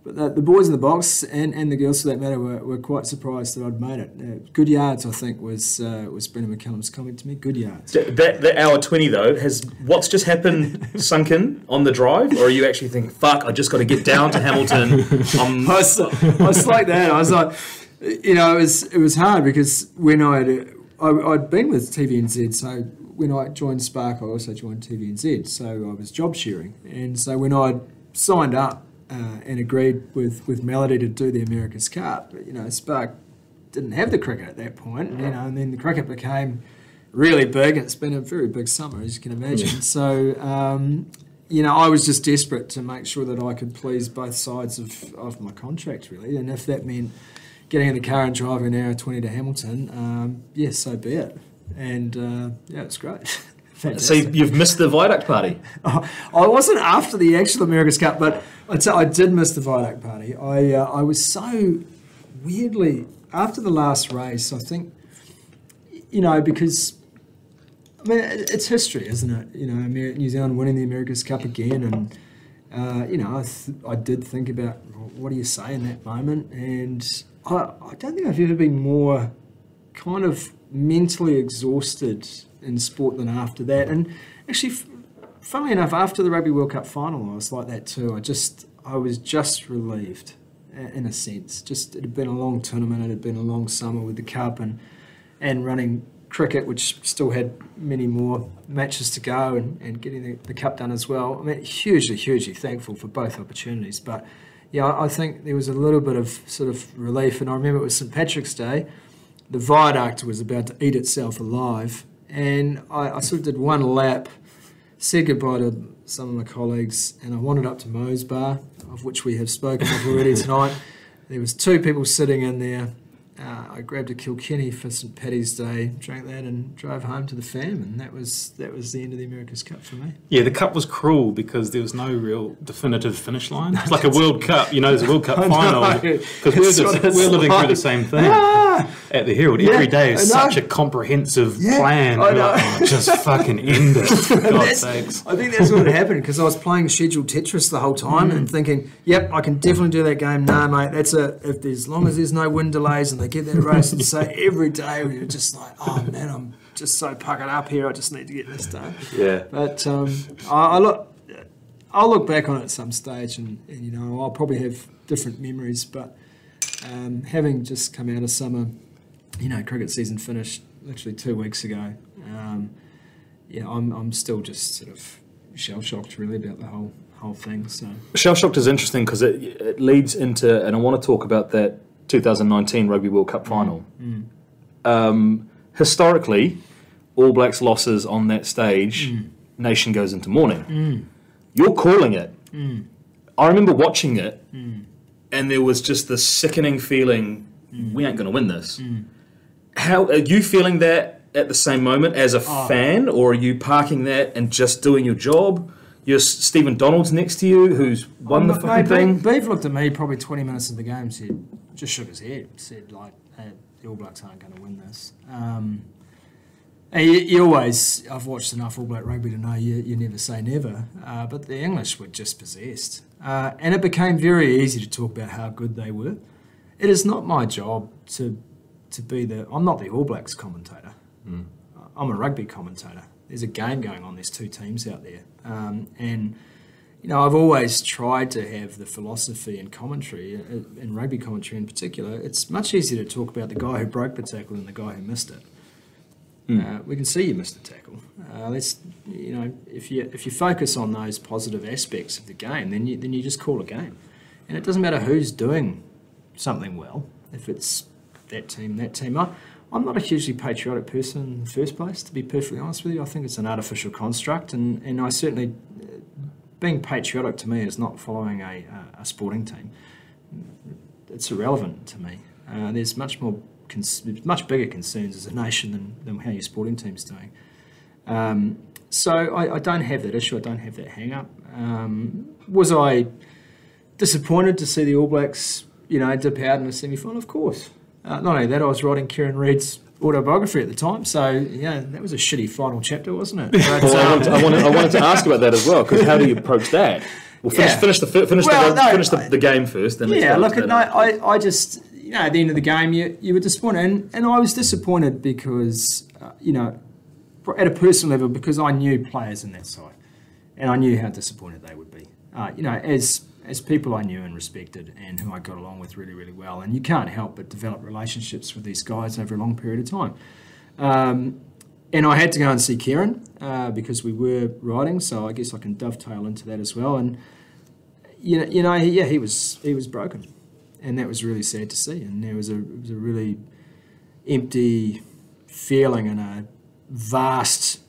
But the boys in the box and the girls, for that matter, were quite surprised that I'd made it. Good yards, I think, was Brendan McCallum's comment to me. Good yards. That hour 20, though, has what's just happened sunk in on the drive? Or are you actually thinking, fuck, I just got to get down to Hamilton? I was like that. I was like, it was hard, because when I'd been with TVNZ, so when I joined Spark, I also joined TVNZ, so I was job sharing. And so when I'd signed up, and agreed with Melody to do the America's Cup, Spark didn't have the cricket at that point, and then the cricket became really big. It's been a very big summer, as you can imagine. So, I was just desperate to make sure that I could please both sides of my contract, really. And if that meant getting in the car and driving an hour 20 to Hamilton, so be it. And, it's great. Fantastic. So you've missed the viaduct party? I wasn't after the actual America's Cup, but I did miss the viaduct party. I was so weirdly, after the last race, I think, because I mean, it's history, isn't it? You know, New Zealand winning the America's Cup again, and you know, I did think about what do you say in that moment, and I don't think I've ever been more kind of mentally exhausted in sport than after that. And actually, funnily enough, after the Rugby World Cup final, I was like that too. I was just relieved, in a sense. Just it had been a long tournament, it had been a long summer with the Cup and running cricket, which still had many more matches to go, and getting the Cup done as well. I mean, hugely thankful for both opportunities. But yeah, I think there was a little bit of sort of relief. And I remember it was St. Patrick's Day. The viaduct was about to eat itself alive. And I sort of did one lap, said goodbye to some of my colleagues, and I wandered up to Moe's Bar, of which we have spoken of already tonight. There was 2 people sitting in there. I grabbed a Kilkenny for St. Paddy's Day, drank that, and drove home to the fam, and that was the end of the America's Cup for me. Yeah, the Cup was cruel because there was no real definitive finish line. It's like a World Cup, you know, there's a World Cup final. Because we're living through the same thing at the Herald. Every day is such a comprehensive plan. I know. Like, just fucking end it, for God's sakes. I think that's what happened, because I was playing scheduled Tetris the whole time and thinking, yep, I can definitely do that game. Nah, mate, as long as there's no wind delays and they get that race. And so every day you're just like, oh man, I'm just so puckered up here. I just need to get this done. Yeah. But I'll look back on it at some stage, and you know, I'll probably have different memories. But having just come out of summer, you know, cricket season finished literally 2 weeks ago. Yeah, I'm still just sort of shell shocked really about the whole thing. So Shell shocked is interesting because it leads into, and I want to talk about that 2019 Rugby World Cup final. Historically, All Blacks losses on that stage, nation goes into mourning. You're calling it. I remember watching it, and there was just this sickening feeling, we ain't going to win this. How are you feeling that at the same moment as a fan, or are you parking that and just doing your job? You're Stephen Donald's next to you, who's won the fucking thing. Beef looked at me probably 20 minutes into the game, just shook his head, said like, hey, the All Blacks aren't going to win this. You always, I've watched enough All Black rugby to know you never say never, but the English were just possessed. And it became very easy to talk about how good they were. It is not my job to be I'm not the All Blacks commentator. I'm a rugby commentator. There's a game going on, there's 2 teams out there. And, you know, I've always tried to have the philosophy in commentary, in rugby commentary in particular. It's much easier to talk about the guy who broke the tackle than the guy who missed it. We can see you missed the tackle. You know, if you focus on those positive aspects of the game, then you just call a game, and it doesn't matter who's doing something well. If it's that team. I'm not a hugely patriotic person in the first place, to be perfectly honest with you. I think it's an artificial construct, and I certainly, being patriotic to me is not following a sporting team. It's irrelevant to me. There's much bigger concerns as a nation than how your sporting team's doing. So I don't have that issue. I don't have that hang-up. Was I disappointed to see the All Blacks, you know, dip out in a semi-final? Of course. Not only that, I was writing Kieran Reid's autobiography at the time, so yeah, that was a shitty final chapter, wasn't it? But, I wanted to ask about that as well, because how do you approach that? Well, finish the game first. Then I just, you know, at the end of the game, you were disappointed, and I was disappointed because, you know, at a personal level, because I knew players in that side, and I knew how disappointed they would be. You know, as people I knew and respected and who I got along with really, really well. And you can't help but develop relationships with these guys over a long period of time. And I had to go and see Kieran because we were riding, so I guess I can dovetail into that as well. And, he was broken. And that was really sad to see. And it was a really empty feeling in a vast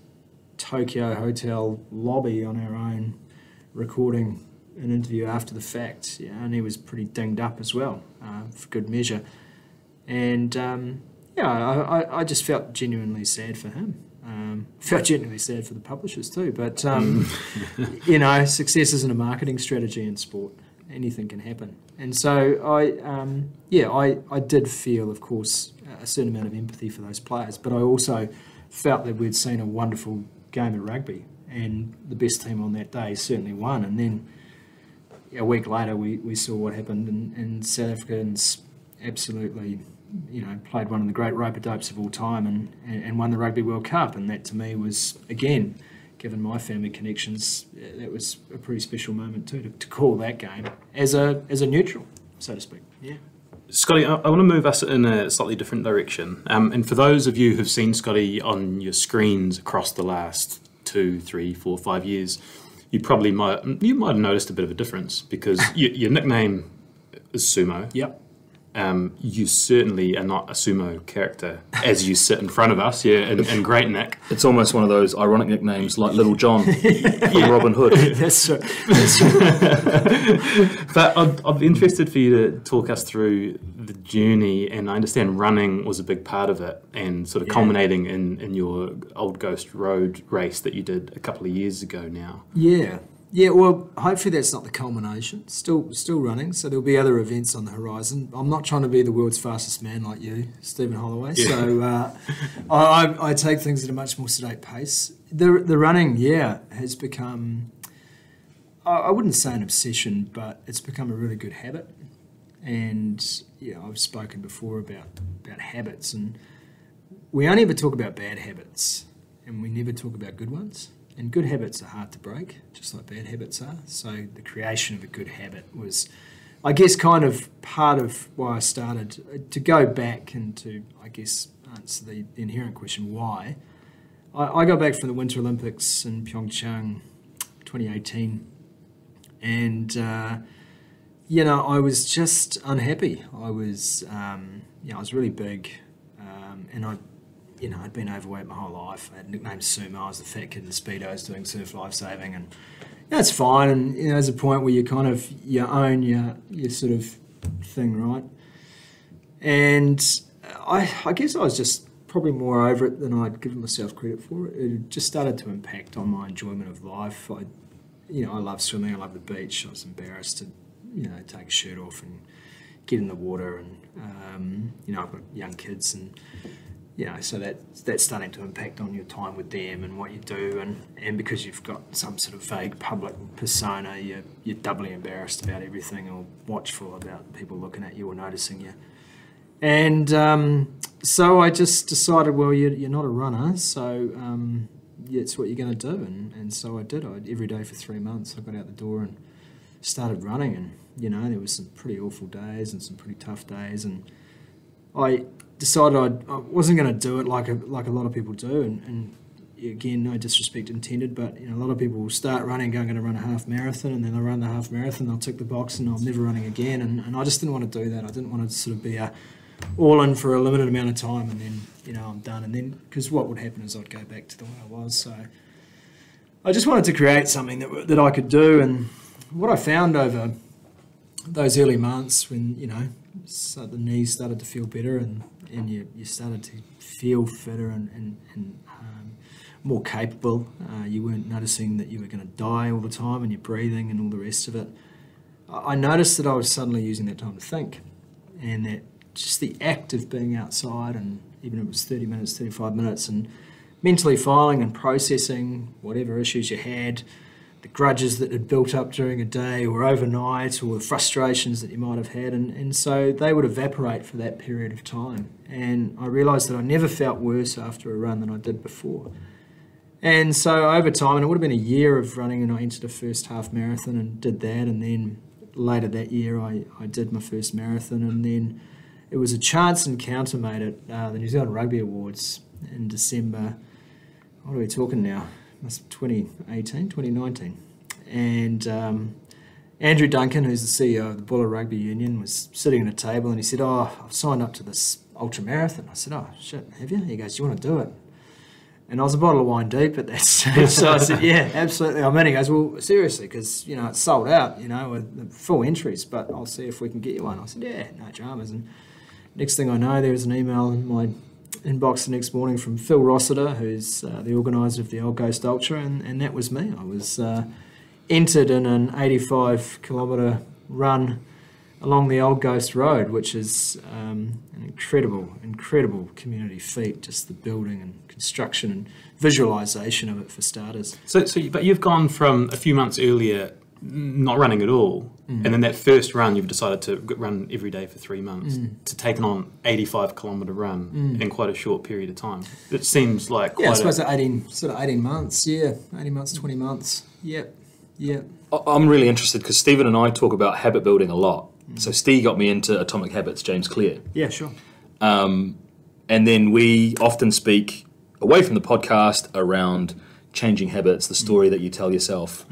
Tokyo hotel lobby on our own, recording an interview after the fact, and he was pretty dinged up as well, for good measure. And I just felt genuinely sad for him. Felt genuinely sad for the publishers too. But you know, success isn't a marketing strategy in sport. Anything can happen. And so I did feel, of course, a certain amount of empathy for those players, but I also felt that we'd seen a wonderful game of rugby, and the best team on that day certainly won. And then a week later, we saw what happened, and South Africans absolutely, played one of the great rope-a-dopes of all time and won the Rugby World Cup. And that to me was, again, given my family connections, that was a pretty special moment too, to call that game as a neutral, so to speak. Yeah. Scotty, I want to move us in a slightly different direction. And for those of you who've seen Scotty on your screens across the last 2, 3, 4, 5 years, you might have noticed a bit of a difference, because your nickname is Sumo. Yep. You certainly are not a sumo character as you sit in front of us, in Great Nick. It's almost one of those ironic nicknames like Little John from Robin Hood. That's true. But I'd be interested for you to talk us through the journey, and I understand running was a big part of it, and sort of culminating in your Old Ghost Road race that you did a couple of years ago now. Yeah, well, hopefully that's not the culmination. Still running, so there'll be other events on the horizon. I'm not trying to be the world's fastest man like you, Stephen Holloway, so I take things at a much more sedate pace. The running, has become, I wouldn't say an obsession, but it's become a really good habit. And, I've spoken before about habits, and we only ever talk about bad habits, and we never talk about good ones. And good habits are hard to break, just like bad habits are. So the creation of a good habit was, I guess, kind of part of why I started to go back and to, I guess, answer the inherent question, why. I got back from the Winter Olympics in Pyeongchang 2018, and, I was just unhappy. I was really big, and I'd been overweight my whole life. I had nicknamed Sumo. I was the fat kid in Speedos doing surf lifesaving, and it's fine. And there's a point where you kind of own your sort of thing, right? And I guess I was just probably more over it than I'd given myself credit for. It just started to impact on my enjoyment of life. I love swimming. I love the beach. I was embarrassed to take a shirt off and get in the water, and I've got young kids, and so that's starting to impact on your time with them and what you do, and because you've got some sort of vague public persona, you're doubly embarrassed about everything, or watchful about people looking at you or noticing you. And so I just decided, well, you're not a runner, so it's what you're going to do, and so I did. Every day for 3 months, I got out the door and started running, and there was some pretty awful days and some pretty tough days, and I decided I wasn't going to do it like a lot of people do, and again, no disrespect intended, but a lot of people will start running, going to run a half marathon, and then they'll run the half marathon, they'll tick the box, and I'm never running again, and I just didn't want to do that. I didn't want to sort of be all in for a limited amount of time, and then I'm done, and then because what would happen is I'd go back to the way I was. So I just wanted to create something that I could do, and what I found over those early months when so the knees started to feel better, and you started to feel fitter and more capable. You weren't noticing that you were going to die all the time, and your breathing and all the rest of it. I noticed that I was suddenly using that time to think, and that just the act of being outside, and even if it was 30 minutes, 35 minutes, and mentally filing and processing whatever issues you had, the grudges that had built up during a day or overnight, or the frustrations that you might have had, and so they would evaporate for that period of time. And I realised that I never felt worse after a run than I did before. And so over time, and it would have been a year of running, and I entered a first half marathon and did that, and then later that year I did my first marathon, and then it was a chance encounter made at the New Zealand Rugby Awards in December. What are we talking now? Must be 2018, 2019. And Andrew Duncan, who's the CEO of the Buller Rugby Union, was sitting at a table, and he said, I've signed up to this ultra marathon. I said, shit, have you? He goes, do you want to do it? And I was a bottle of wine deep at that stage. So I said, yeah, absolutely. I'm in. He goes, well, seriously, because, it's sold out, with full entries, but I'll see if we can get you one. I said, yeah, no dramas. And next thing I know, there was an email in my inbox the next morning from Phil Rossiter, who's the organiser of the Old Ghost Ultra, and that was me. I was entered in an 85-kilometre run along the Old Ghost Road, which is an incredible community feat, just the building and construction and visualisation of it for starters. But you've gone from a few months earlier not running at all, and then that first run you've decided to run every day for 3 months, to taking on 85-kilometre run in quite a short period of time. It seems like I suppose 18 months, 18 months, 20 months, yep. I'm really interested because Stephen and I talk about habit building a lot. So Steve got me into Atomic Habits, James Clear. Yeah, sure. And then we often speak away from the podcast around changing habits, the story that you tell yourself,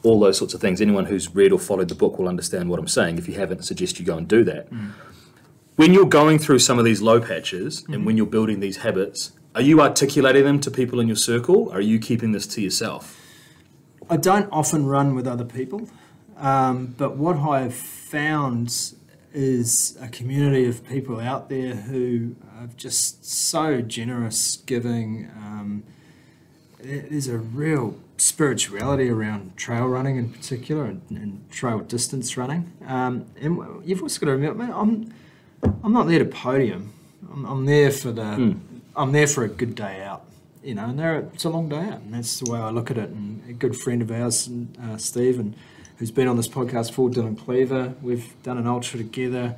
all those sorts of things. Anyone who's read or followed the book will understand what I'm saying. If you haven't, I suggest you go and do that. When you're going through some of these low patches and when you're building these habits, are you articulating them to people in your circle? Or are you keeping this to yourself? I don't often run with other people, but what I've found is a community of people out there who are just so generous, giving. There's a real spirituality around trail running in particular and trail distance running. And you've also got to remember, man, I'm not there to podium. I'm there for I'm there for a good day out. You know, and it's a long day out, and that's the way I look at it. And a good friend of ours, Steve, and who's been on this podcast before, Dylan Cleaver, we've done an ultra together,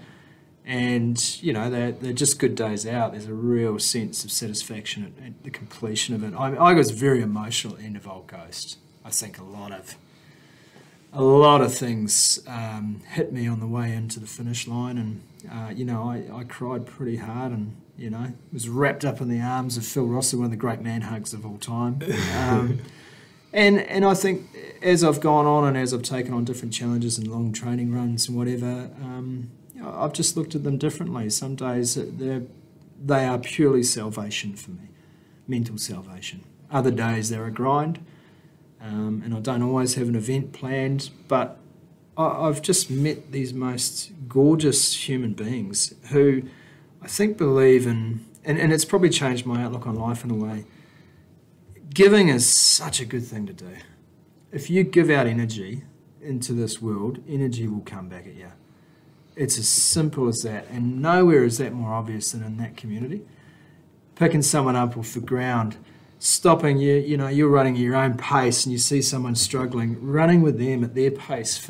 and you know they're just good days out. There's a real sense of satisfaction at the completion of it. I was very emotional at the end of Old Ghost. I think a lot of things hit me on the way into the finish line, and you know I cried pretty hard, and you know, was wrapped up in the arms of Phil Rosser, one of the great man hugs of all time. And I think as I've gone on and as I've taken on different challenges and long training runs and whatever, you know, I've just looked at them differently. Some days they are purely salvation for me, mental salvation. Other days they're a grind, and I don't always have an event planned, but I've just met these most gorgeous human beings who I think believe in, and it's probably changed my outlook on life in a way. Giving is such a good thing to do. If you give out energy into this world, energy will come back at you. It's as simple as that, and nowhere is that more obvious than in that community. Picking someone up off the ground, stopping you know, you're running at your own pace and you see someone struggling, running with them at their pace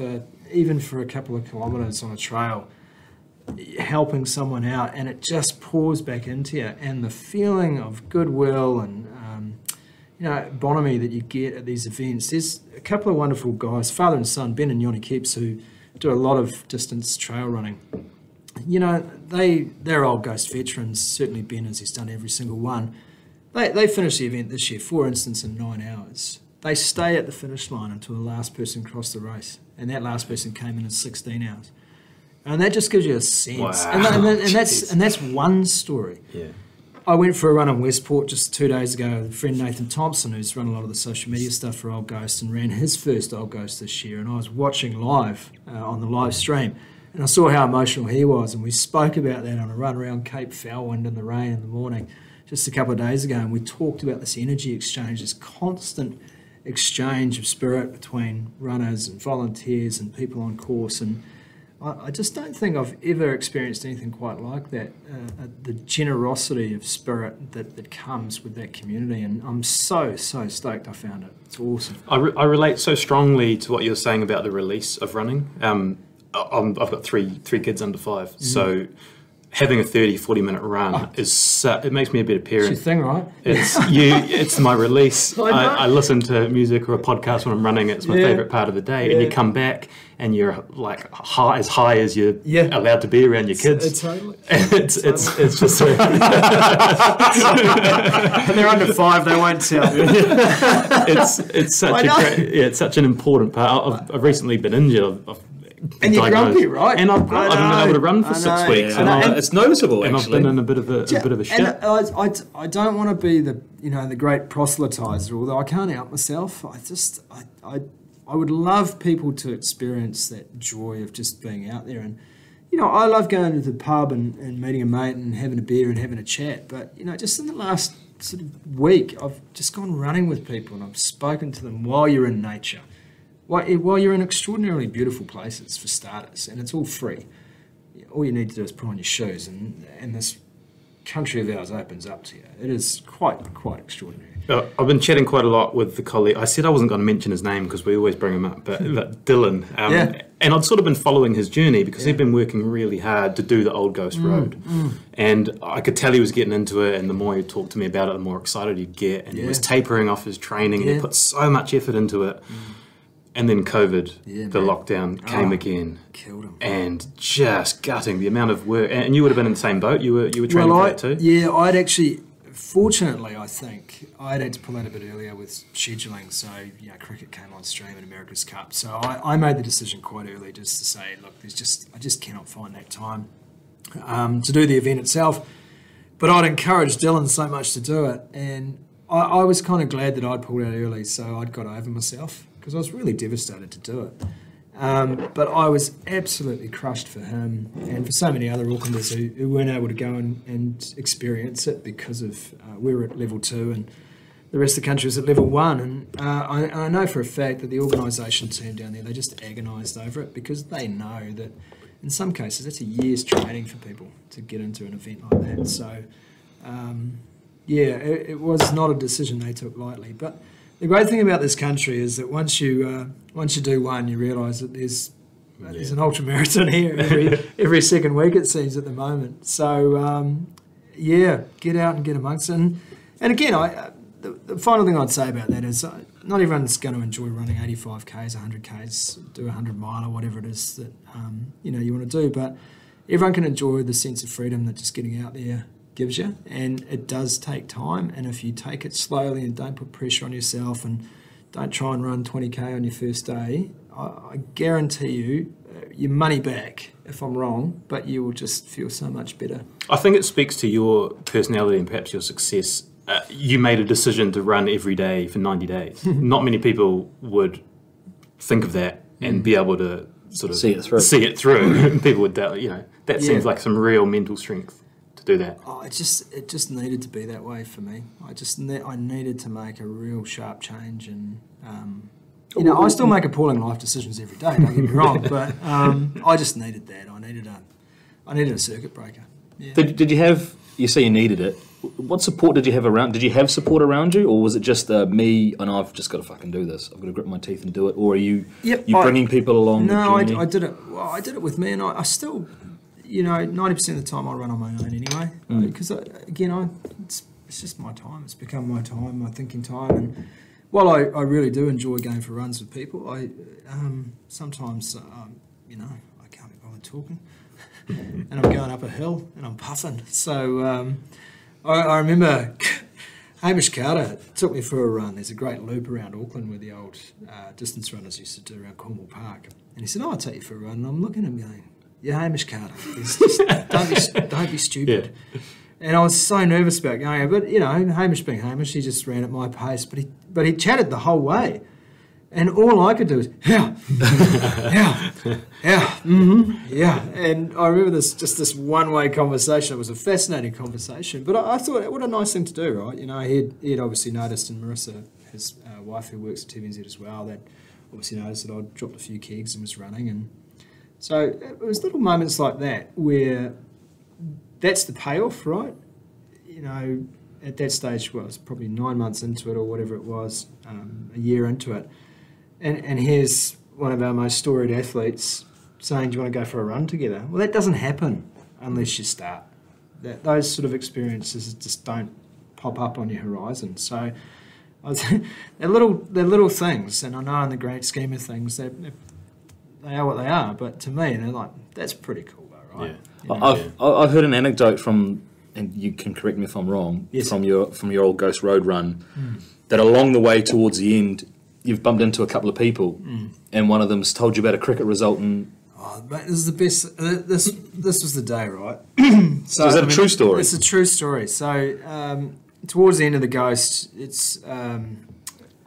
even for a couple of kilometres on a trail, helping someone out, and it just pours back into you, and the feeling of goodwill and you know, bonhomie that you get at these events. There's a couple of wonderful guys, father and son, Ben and Yoni Keeps, who do a lot of distance trail running. You know, they're Old Ghost veterans. Certainly Ben, as he's done every single one. They finished the event this year, for instance, in 9 hours. They stay at the finish line until the last person crossed the race, and that last person came in 16 hours. And that just gives you a sense. Wow. And that's one story. Yeah. I went for a run in Westport just 2 days ago with a friend Nathan Thompson, who's run a lot of the social media stuff for Old Ghost, and ran his first Old Ghost this year. And I was watching live on the live stream, and I saw how emotional he was. And we spoke about that on a run around Cape Foulwind in the rain in the morning just a couple of days ago. And we talked about this energy exchange, this constant exchange of spirit between runners and volunteers and people on course. And I just don't think I've ever experienced anything quite like that, the generosity of spirit that comes with that community. And I'm so stoked I found it. It's awesome. I relate so strongly to what you're saying about the release of running. I've got three kids under 5, so having a 30-40 minute run it makes me a better parent. It's your thing, right? It's my release. I listen to music or a podcast when I'm running. It's my favourite part of the day. And you come back and you're like as high as you're allowed to be around your kids. Totally. It's just so. And they're under 5, they won't tell. It's such an important part. I've recently been injured. And you're grumpy, right? And I've been able to run for 6 weeks. And it's noticeable, and actually. I've been in a bit of a shit. And I don't want to be the great proselytizer, although I can't help myself. I would love people to experience that joy of just being out there. And, you know, I love going to the pub and meeting a mate and having a beer and having a chat. But, you know, just in the last sort of week, I've just gone running with people and I've spoken to them while you're in nature. While you're in extraordinarily beautiful places, for starters, and it's all free. all you need to do is put on your shoes, and this country of ours opens up to you. It is quite extraordinary. I've been chatting quite a lot with the colleague. I said I wasn't going to mention his name because we always bring him up, but Dylan. And I'd sort of been following his journey because he'd been working really hard to do the Old Ghost Road. And I could tell he was getting into it, and the more he talked to me about it, the more excited he'd get. And he was tapering off his training, and he put so much effort into it. And then COVID, the lockdown came again. Killed him. And just gutting the amount of work. And you would have been in the same boat. You were training for that too? Yeah, I'd actually... Fortunately, I think I'd had to pull out a bit earlier with scheduling, so cricket came on stream in America's Cup. So I made the decision quite early just to say, look, I just cannot find that time to do the event itself. But I'd encouraged Dylan so much to do it, and I was kind of glad that I'd pulled out early, so I'd got over myself because I was really devastated to do it. But I was absolutely crushed for him and for so many other Aucklanders who weren't able to go and experience it because of we were at level 2 and the rest of the country was at level 1. And I know for a fact that the organisation team down there, they just agonised over it because they know that in some cases that's a year's training for people to get into an event like that. So, it was not a decision they took lightly. But the great thing about this country is that once you do one, you realise that there's an ultramarathon here every second week, it seems, at the moment. So, get out and get amongst it. And again, the final thing I'd say about that is not everyone's going to enjoy running 85Ks, 100Ks, do a 100-mile or whatever it is that you want to do. But everyone can enjoy the sense of freedom that just getting out there gives you, and it does take time, and if you take it slowly and don't put pressure on yourself and don't try and run 20k on your first day, I guarantee you your money back if I'm wrong, but you will just feel so much better. I think it speaks to your personality and perhaps your success. You made a decision to run every day for 90 days. Not many people would think of that and be able to sort of see it through. People would doubt, that seems like some real mental strength to do that. Oh, it just needed to be that way for me. I needed to make a real sharp change, and I still make appalling life decisions every day. Don't get me wrong, but I just needed that. I needed a circuit breaker. Yeah. Did you have? You say you needed it. What support did you have around? Did you have support around you, or was it just me and I've just got to fucking do this? I've got to grit my teeth and do it. Or are you bringing people along? No, I did it. Well, I did it with me, and I still. 90% of the time I run on my own anyway, because it's just my time. It's become my time, my thinking time. And while I really do enjoy going for runs with people, I sometimes I can't be bothered talking, and I'm going up a hill and I'm puffing. So I remember Hamish Carter took me for a run. There's a great loop around Auckland where the old distance runners used to do around Cornwall Park, and he said, "I'll take you for a run." And I'm looking at him going, "You're Hamish Carter. Don't be stupid." Yeah. And I was so nervous about going, but Hamish being Hamish, he just ran at my pace. But he chatted the whole way, and all I could do was yeah. And I remember this one-way conversation. It was a fascinating conversation, but I thought, what a nice thing to do, right? He'd obviously noticed, and Marissa, his wife who works at TVNZ as well, that obviously noticed that I'd dropped a few kegs and was running, and so it was little moments like that where that's the payoff, right? At that stage, well, it was probably 9 months into it or whatever it was, a year into it. And here's one of our most storied athletes saying, "Do you want to go for a run together?" Well, that doesn't happen unless you start. Those sort of experiences just don't pop up on your horizon. So they're little things, and I know in the great scheme of things, they are what they are, but to me, they're like, that's pretty cool though, right? Yeah. I've heard an anecdote from, and you can correct me if I'm wrong, from your Old Ghost Road run, that along the way towards the end, you've bumped into a couple of people, and one of them's told you about a cricket result. And mate, this is the best. This was the day, right? So is that a true story? It's a true story. So towards the end of the Ghost, it's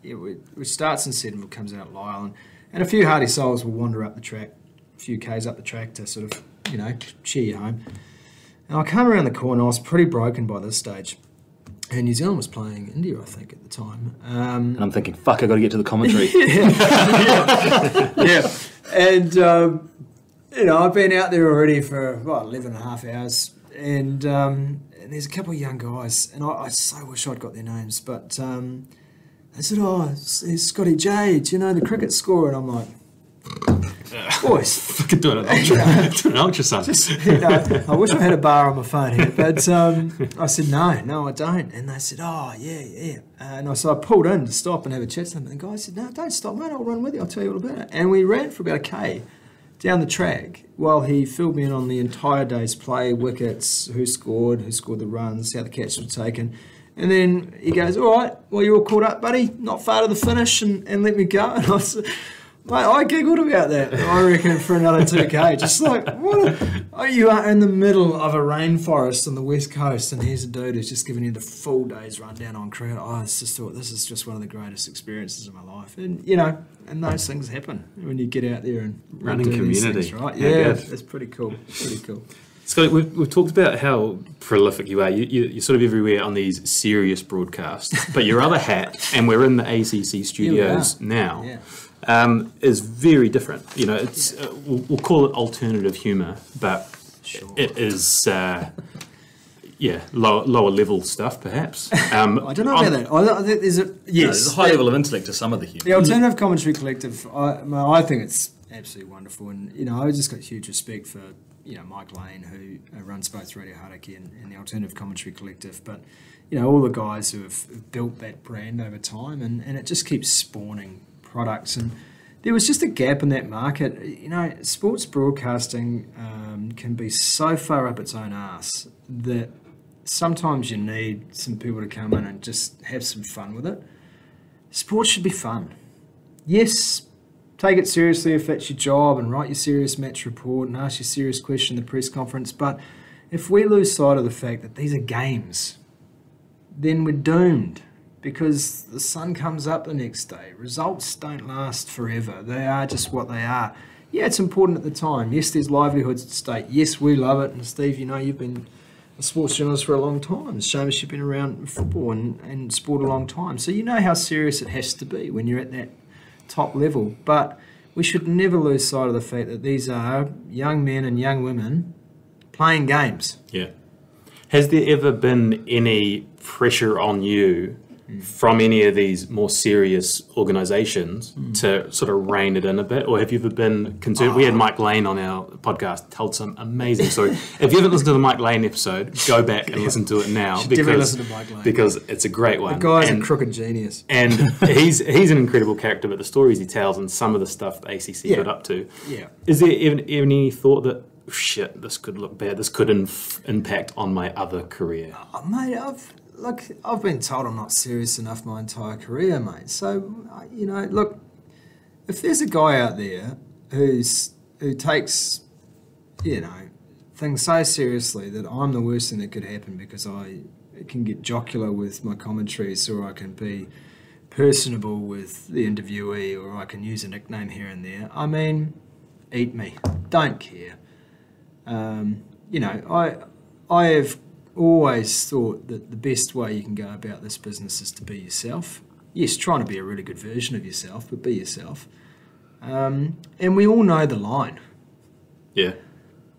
it starts in Sedenville, comes out at Lyle, and a few hardy souls will wander up the track, a few Ks up the track to sort of, cheer you home. And I come around the corner, I was pretty broken by this stage. And New Zealand was playing India, I think, at the time. And I'm thinking, fuck, I got to get to the commentary. Yeah. And I've been out there already for 11 and a half hours, and there's a couple of young guys, and I so wish I'd got their names, but they said, it's Scotty J, do you know the cricket score? And I'm like, boys, Fucking do an ultrasound. I wish I had a bar on my phone here, but I said, no, I don't. And they said, yeah. And so I pulled in to stop and have a chat to them. And the guy said, no, don't stop, mate, I'll run with you, I'll tell you all about it. And we ran for about a K down the track while he filled me in on the entire day's play, wickets, who scored the runs, how the catches were taken. And then he goes, all right, well, you're all caught up, buddy, not far to the finish, and let me go. And I said, mate, I giggled about that. I reckon for another 2K. Just like, you are in the middle of a rainforest on the west coast, and here's a dude who's just giving you the full day's rundown on cricket. I just thought this is just one of the greatest experiences of my life. And, and those things happen when you get out there and running do community. These things, right? Yeah, it's pretty cool. Scotty, we've talked about how prolific you are. You're sort of everywhere on these serious broadcasts. But your other hat, and we're in the ACC studios now, is very different. It's we'll call it alternative humour, but it is lower level stuff, perhaps. I don't know about that. I think there's there's a high level of intellect to some of the humour. The Alternative Commentary Collective, I think it's absolutely wonderful, and I just got huge respect for Mike Lane, who runs both Radio Hauraki and the Alternative Commentary Collective, but all the guys who have built that brand over time, and it just keeps spawning products. And there was just a gap in that market. Sports broadcasting can be so far up its own arse that sometimes you need some people to come in and just have some fun with it. Sports should be fun. Yes, take it seriously if that's your job, and write your serious match report and ask your serious question in the press conference. But if we lose sight of the fact that these are games, then we're doomed, because the sun comes up the next day. Results don't last forever. They are just what they are. Yeah, it's important at the time. Yes, there's livelihoods at stake. Yes, we love it. And Steve, you've been a sports journalist for a long time. Seamus, you've been around football and sport a long time. So you know how serious it has to be when you're at that top level. But we should never lose sight of the fact that these are young men and young women playing games. Yeah. Has there ever been any pressure on you from any of these more serious organisations to sort of rein it in a bit? Or have you ever been concerned? We had Mike Lane on our podcast, told some amazing story. If you haven't listened to the Mike Lane episode, go back and listen to it now. Definitely listen to Mike Lane. Because it's a great one. The guy's a crooked genius. And he's an incredible character, but the stories he tells and some of the stuff the ACC got up to. Yeah. Is there even any thought that, shit, this could look bad, this could impact on my other career? Mate, I've been told I'm not serious enough my entire career, mate. So, look, if there's a guy out there who takes, things so seriously that I'm the worst thing that could happen because I can get jocular with my commentaries, or I can be personable with the interviewee, or I can use a nickname here and there, I mean, eat me. Don't care. I have always thought that the best way you can go about this business is to be yourself. Yes, trying to be a really good version of yourself, but be yourself. And we all know the line. Yeah.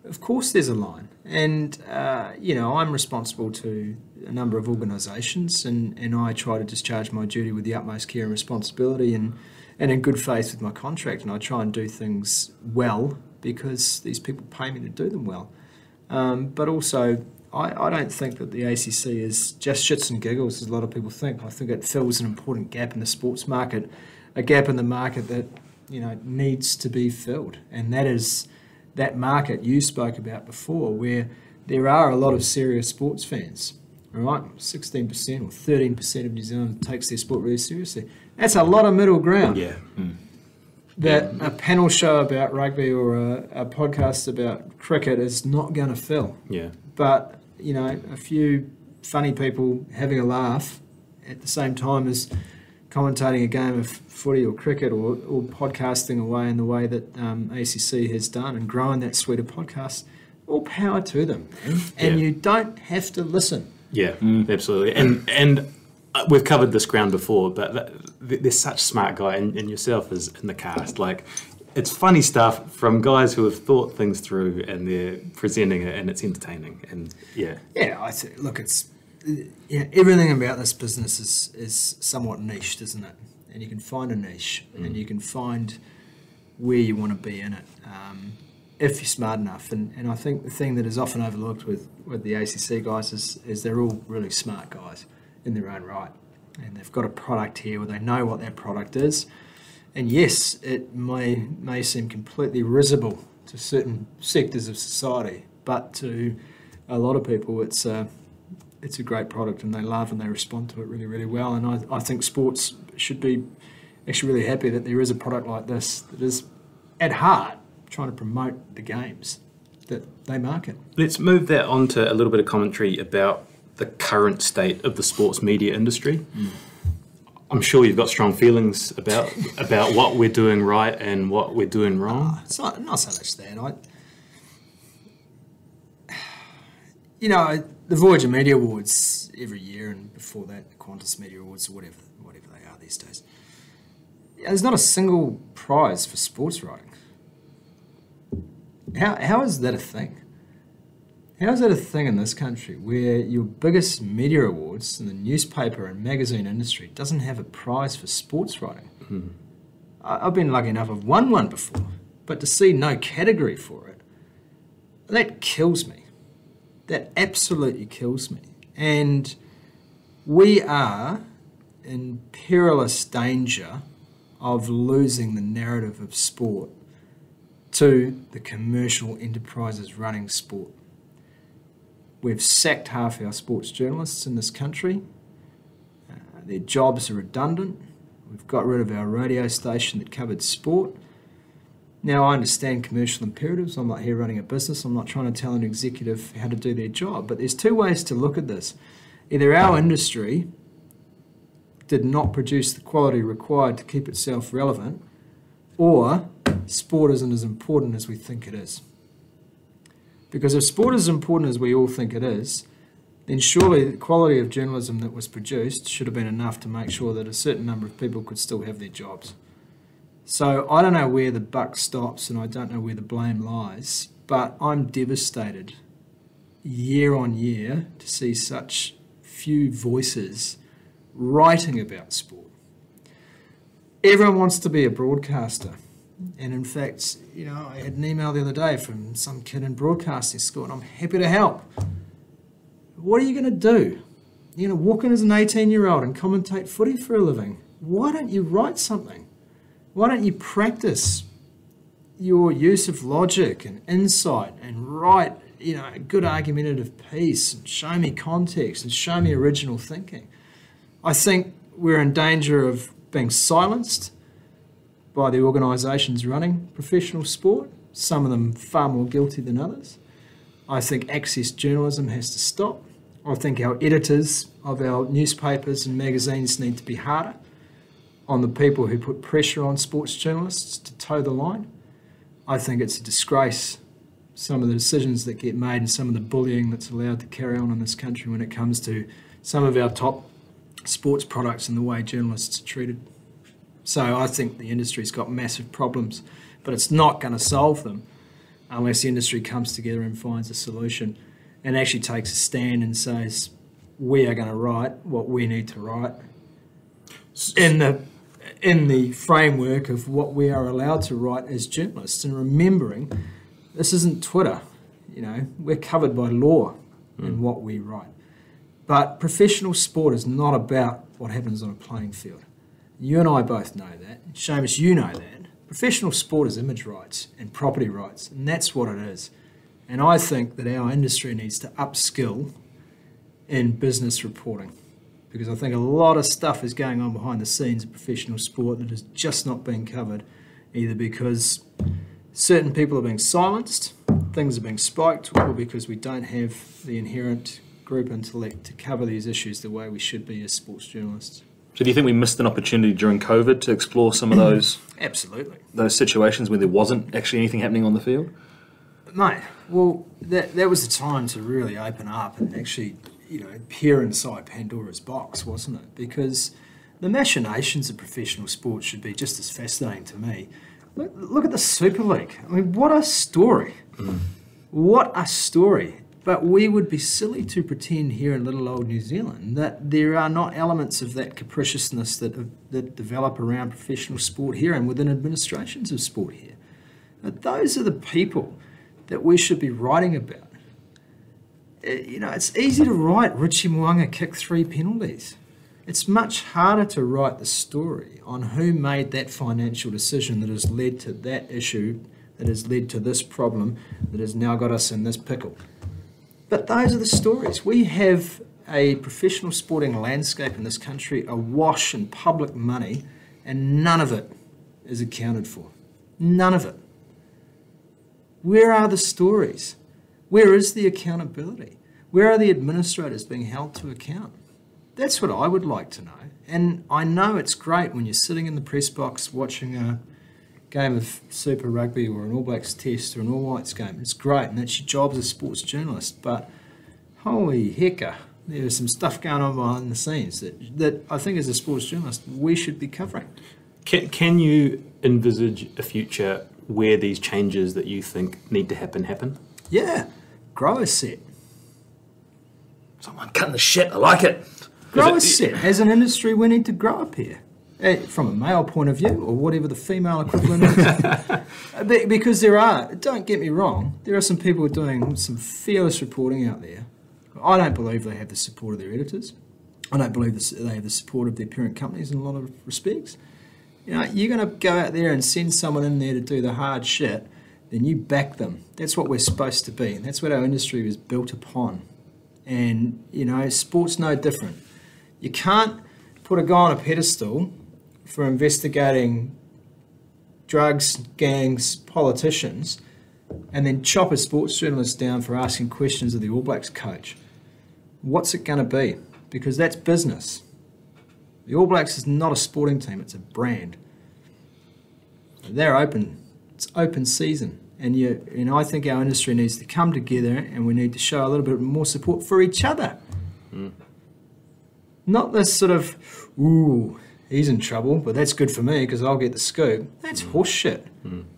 Of course there's a line. And, I'm responsible to a number of organisations, and I try to discharge my duty with the utmost care and responsibility and in good faith with my contract. And I try and do things well because these people pay me to do them well. But also, I don't think that the ACC is just shits and giggles, as a lot of people think. I think it fills an important gap in the sports market, a gap in the market that needs to be filled. And that is that market you spoke about before, where there are a lot of serious sports fans, right? 16% or 13% of New Zealand takes their sport really seriously. That's a lot of middle ground. Yeah. That a panel show about rugby or a podcast about cricket is not going to fill. Yeah. But, a few funny people having a laugh at the same time as commentating a game of footy or cricket or podcasting away in the way that ACC has done and growing that suite of podcasts, all power to them. And you don't have to listen. Yeah, absolutely. And we've covered this ground before, but there's such smart guy, and yourself is in the cast. Like, it's funny stuff from guys who have thought things through, and they're presenting it, and it's entertaining. And yeah, I think. Look, it's everything about this business is somewhat niched, isn't it? And you can find a niche, and you can find where you want to be in it if you're smart enough. And I think the thing that is often overlooked with the ACC guys is they're all really smart guys in their own right, and they've got a product here where they know what that product is. And yes, it may seem completely risible to certain sectors of society, but to a lot of people, it's a great product, and they love and they respond to it really, really well. And I think sports should be actually really happy that there is a product like this that is, at heart, trying to promote the games that they market. Let's move that on to a little bit of commentary about the current state of the sports media industry. I'm sure you've got strong feelings about what we're doing right and what we're doing wrong. It's not so much that. The Voyager Media Awards every year, and before that, the Qantas Media Awards, or whatever they are these days. There's not a single prize for sports writing. How is that a thing? How is that a thing in this country where your biggest media awards in the newspaper and magazine industry doesn't have a prize for sports writing? Mm-hmm. I've been lucky enough, I've won one before, but to see no category for it, that kills me. That absolutely kills me. And we are in perilous danger of losing the narrative of sport to the commercial enterprises running sport. We've sacked half our sports journalists in this country. Their jobs are redundant. We've got rid of our radio station that covered sport. Now, I understand commercial imperatives. I'm not here running a business. I'm not trying to tell an executive how to do their job. But there's two ways to look at this. Either our industry did not produce the quality required to keep itself relevant, or sport isn't as important as we think it is. Because if sport is as important as we all think it is, then surely the quality of journalism that was produced should have been enough to make sure that a certain number of people could still have their jobs. So I don't know where the buck stops, and I don't know where the blame lies, but I'm devastated year on year to see such few voices writing about sport. Everyone wants to be a broadcaster. And in fact, I had an email the other day from some kid in broadcasting school, and I'm happy to help. What are you going to do? You're going to walk in as an 18-year-old and commentate footy for a living. Why don't you write something? Why don't you practice your use of logic and insight and write, a good argumentative piece, and show me context and show me original thinking? I think we're in danger of being silenced by the organisations running professional sport, some of them far more guilty than others. I think access journalism has to stop. I think our editors of our newspapers and magazines need to be harder on the people who put pressure on sports journalists to toe the line. I think it's a disgrace, some of the decisions that get made and some of the bullying that's allowed to carry on in this country when it comes to some of our top sports products and the way journalists are treated. So I think the industry's got massive problems, but it's not going to solve them unless the industry comes together and finds a solution and actually takes a stand and says, we are going to write what we need to write in the framework of what we are allowed to write as journalists. And remembering, this isn't Twitter. We're covered by law in what we write. But professional sport is not about what happens on a playing field. You and I both know that. Seamus, you know that. Professional sport is image rights and property rights, and that's what it is. And I think that our industry needs to upskill in business reporting, because I think a lot of stuff is going on behind the scenes of professional sport that is just not being covered, either because certain people are being silenced, things are being spiked, or because we don't have the inherent group intellect to cover these issues the way we should be as sports journalists. So do you think we missed an opportunity during COVID to explore some of those Absolutely. Those situations where there wasn't actually anything happening on the field? Mate, well, that was the time to really open up and actually, peer inside Pandora's box, wasn't it? Because the machinations of professional sports should be just as fascinating to me Look at the Super League. I mean, what a story. What a story. But we would be silly to pretend here in little old New Zealand that there are not elements of that capriciousness that develop around professional sport here and within administrations of sport here. But those are the people that we should be writing about. It's easy to write Richie Mo'unga kicked 3 penalties. It's much harder to write the story on who made that financial decision that has led to that issue, that has led to this problem, that has now got us in this pickle. But those are the stories. We have a professional sporting landscape in this country awash in public money, and none of it is accounted for. None of it. Where are the stories? Where is the accountability? Where are the administrators being held to account? That's what I would like to know. And I know it's great when you're sitting in the press box watching a game of Super Rugby or an All Blacks test or an All Whites game. It's great, and that's your job as a sports journalist. But holy hecka, there's some stuff going on behind the scenes that I think as a sports journalist we should be covering. Can you envisage a future where these changes that you think need to happen? Yeah, grow a set. Someone cutting the shit, I like it. Grow a set. As an industry, we need to grow up here. From a male point of view, or whatever the female equivalent is. Because don't get me wrong, there are some people doing some fearless reporting out there. I don't believe they have the support of their editors. I don't believe they have the support of their parent companies in a lot of respects. You're going to go out there and send someone in there to do the hard shit, then you back them. That's what we're supposed to be, and that's what our industry was built upon. And, sport's no different. You can't put a guy on a pedestal for investigating drugs, gangs, politicians, and then chop a sports journalist down for asking questions of the All Blacks coach. What's it going to be? Because that's business. The All Blacks is not a sporting team, it's a brand. They're open. It's open season. And I think our industry needs to come together, and we need to show a little bit more support for each other. Not this sort of, ooh, he's in trouble, but that's good for me because I'll get the scoop. That's horseshit.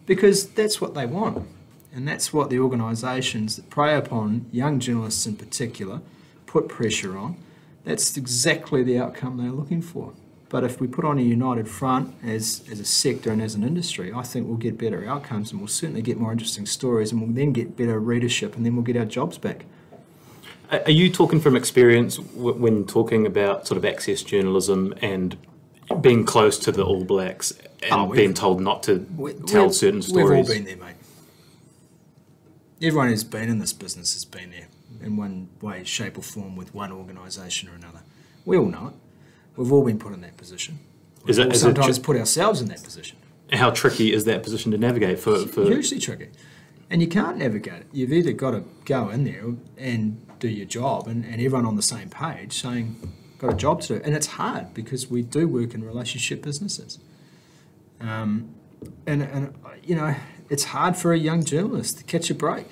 Because that's what they want. And that's what the organisations that prey upon young journalists in particular put pressure on. That's exactly the outcome they're looking for. But if we put on a united front as a sector and as an industry, I think we'll get better outcomes, and we'll certainly get more interesting stories, and we'll then get better readership, and then we'll get our jobs back. Are you talking from experience when talking about sort of access journalism and being close to the All Blacks and being told not to tell certain stories? We've all been there, mate. Everyone who's been in this business has been there in one way, shape or form with one organisation or another. We all know it. We've all been put in that position. We've sometimes put ourselves in that position. How tricky is that position to navigate? Hugely tricky. And you can't navigate it. You've either got to go in there and do your job and everyone on the same page saying, got a job to do. And it's hard because we do work in relationship businesses. It's hard for a young journalist to catch a break.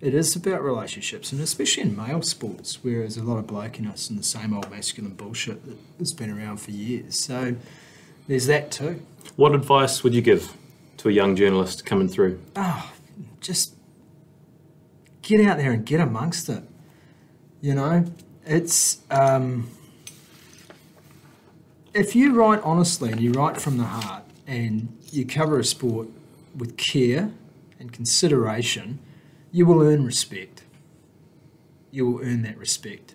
It is about relationships, and especially in male sports, where there's a lot of blokiness and the same old masculine bullshit that's been around for years. So there's that too. What advice would you give to a young journalist coming through? Just get out there and get amongst it. It's if you write honestly and you write from the heart and you cover a sport with care and consideration, you will earn respect. You will earn that respect.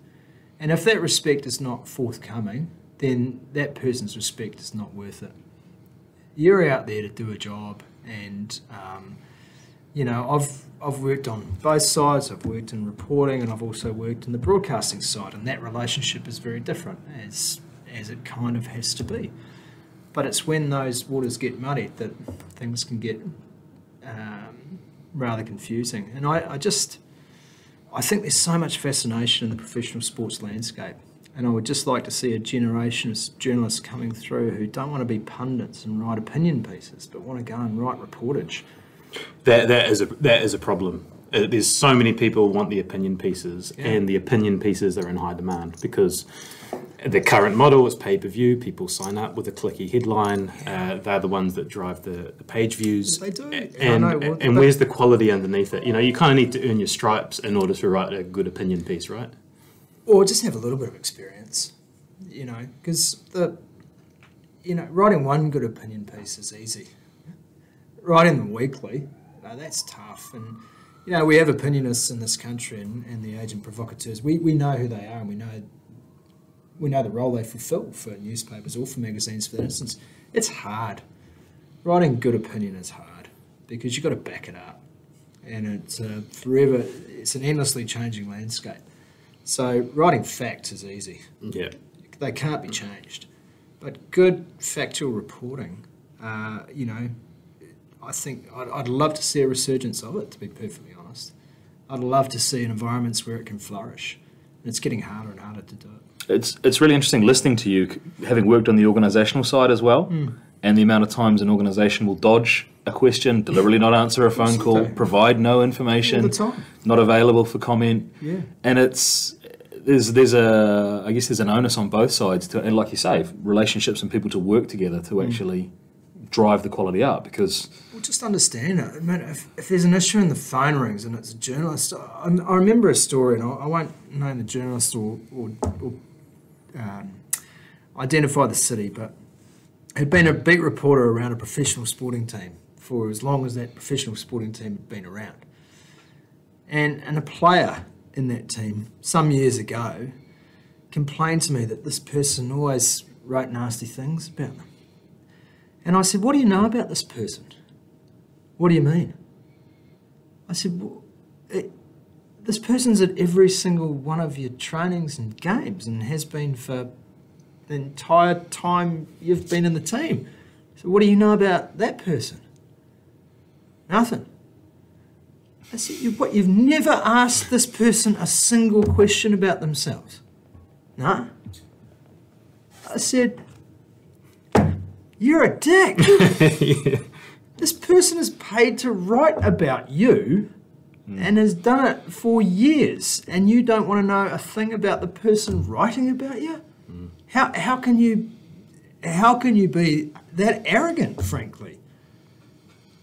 And if that respect is not forthcoming, then that person's respect is not worth it. You're out there to do a job, and I've worked on both sides. I've worked in reporting, and I've also worked in the broadcasting side, and that relationship is very different, as it kind of has to be. But it's when those waters get muddied that things can get rather confusing. And I think there's so much fascination in the professional sports landscape, and I would just like to see a generation of journalists coming through who don't want to be pundits and write opinion pieces, but want to go and write reportage. That is a problem. There's so many people want the opinion pieces, and the opinion pieces are in high demand because the current model is pay-per-view. People sign up with a clicky headline. They're the ones that drive the page views. They do. And where's the quality underneath it? You know, you kind of need to earn your stripes in order to write a good opinion piece, right? Or just have a little bit of experience, you know, because writing one good opinion piece is easy. Writing them weekly, that's tough. And, you know, we have opinionists in this country and the agent provocateurs. We know who they are, and we know the role they fulfill for newspapers or for magazines, for instance. It's hard. Writing good opinion is hard because you've got to back it up. And it's it's an endlessly changing landscape. So writing facts is easy. Yeah. They can't be changed. But good factual reporting, you know, I think I'd love to see a resurgence of it, to be perfectly honest. I'd love to see environments where it can flourish. And it's getting harder and harder to do it. It's really interesting listening to you, having worked on the organisational side as well, and the amount of times an organisation will dodge a question, deliberately not answer a phone call, provide no information, All the time. not available for comment. Yeah. And there's an onus on both sides to, and like you say, relationships and people to work together to actually drive the quality up, because Well, just understand it. I mean, if there's an issue and the phone rings and it's a journalist, I remember a story, and I won't name the journalist or identify the city, but had been a beat reporter around a professional sporting team for as long as that professional sporting team had been around. And a player in that team some years ago complained to me that this person always wrote nasty things about them. And I said, what do you know about this person? What do you mean? I said, well, this person's at every single one of your trainings and games and has been for the entire time you've been in the team. So what do you know about that person? Nothing. I said, you've never asked this person a single question about themselves? No. I said, you're a dick. This person is paid to write about you and has done it for years, and you don't want to know a thing about the person writing about you? How can you be that arrogant, frankly?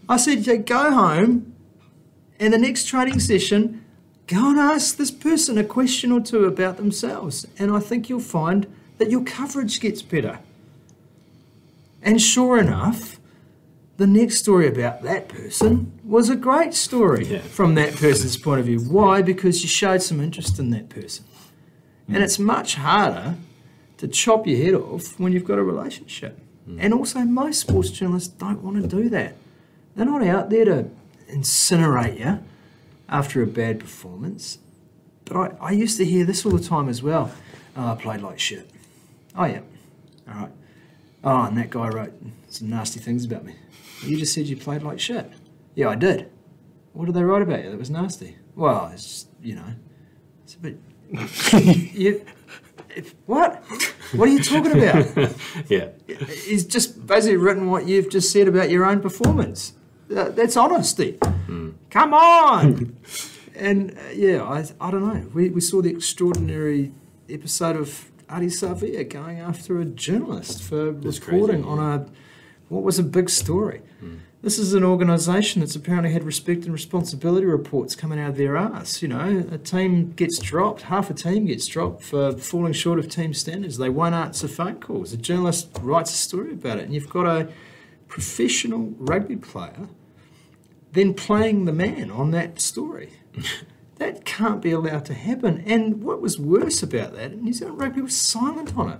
I said, go home, and the next training session, go and ask this person a question or two about themselves, and I think you'll find that your coverage gets better. And sure enough, the next story about that person was a great story from that person's point of view. Why? Because you showed some interest in that person. And it's much harder to chop your head off when you've got a relationship. And also, most sports journalists don't want to do that. They're not out there to incinerate you after a bad performance. But I used to hear this all the time as well. Oh, I played like shit. Oh, yeah. All right. Oh, and that guy wrote some nasty things about me. You just said you played like shit. Yeah, I did. What did they write about you that was nasty? Well, it's just, you know. But what? What are you talking about? Yeah. He's just basically written what you've just said about your own performance. That's honesty. Come on! And I don't know. We saw the extraordinary episode of Adi Savia going after a journalist for reporting on what was a big story. This is an organisation that's apparently had respect and responsibility reports coming out of their arse. You know, a team gets dropped, half a team gets dropped for falling short of team standards. They won't answer phone calls. A journalist writes a story about it, and you've got a professional rugby player then playing the man on that story. That can't be allowed to happen. And what was worse about that, New Zealand Rugby was silent on it.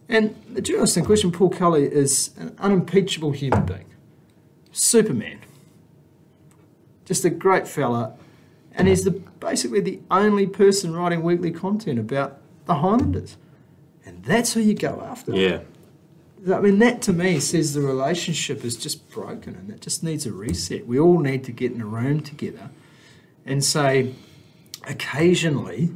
And the journalist in question, Paul Cully, is an unimpeachable human being. Superman. Just a great fella. And he's basically the only person writing weekly content about the Highlanders. And that's who you go after. Yeah. I mean, that to me says the relationship is just broken, and it just needs a reset. We all need to get in a room together and say, occasionally,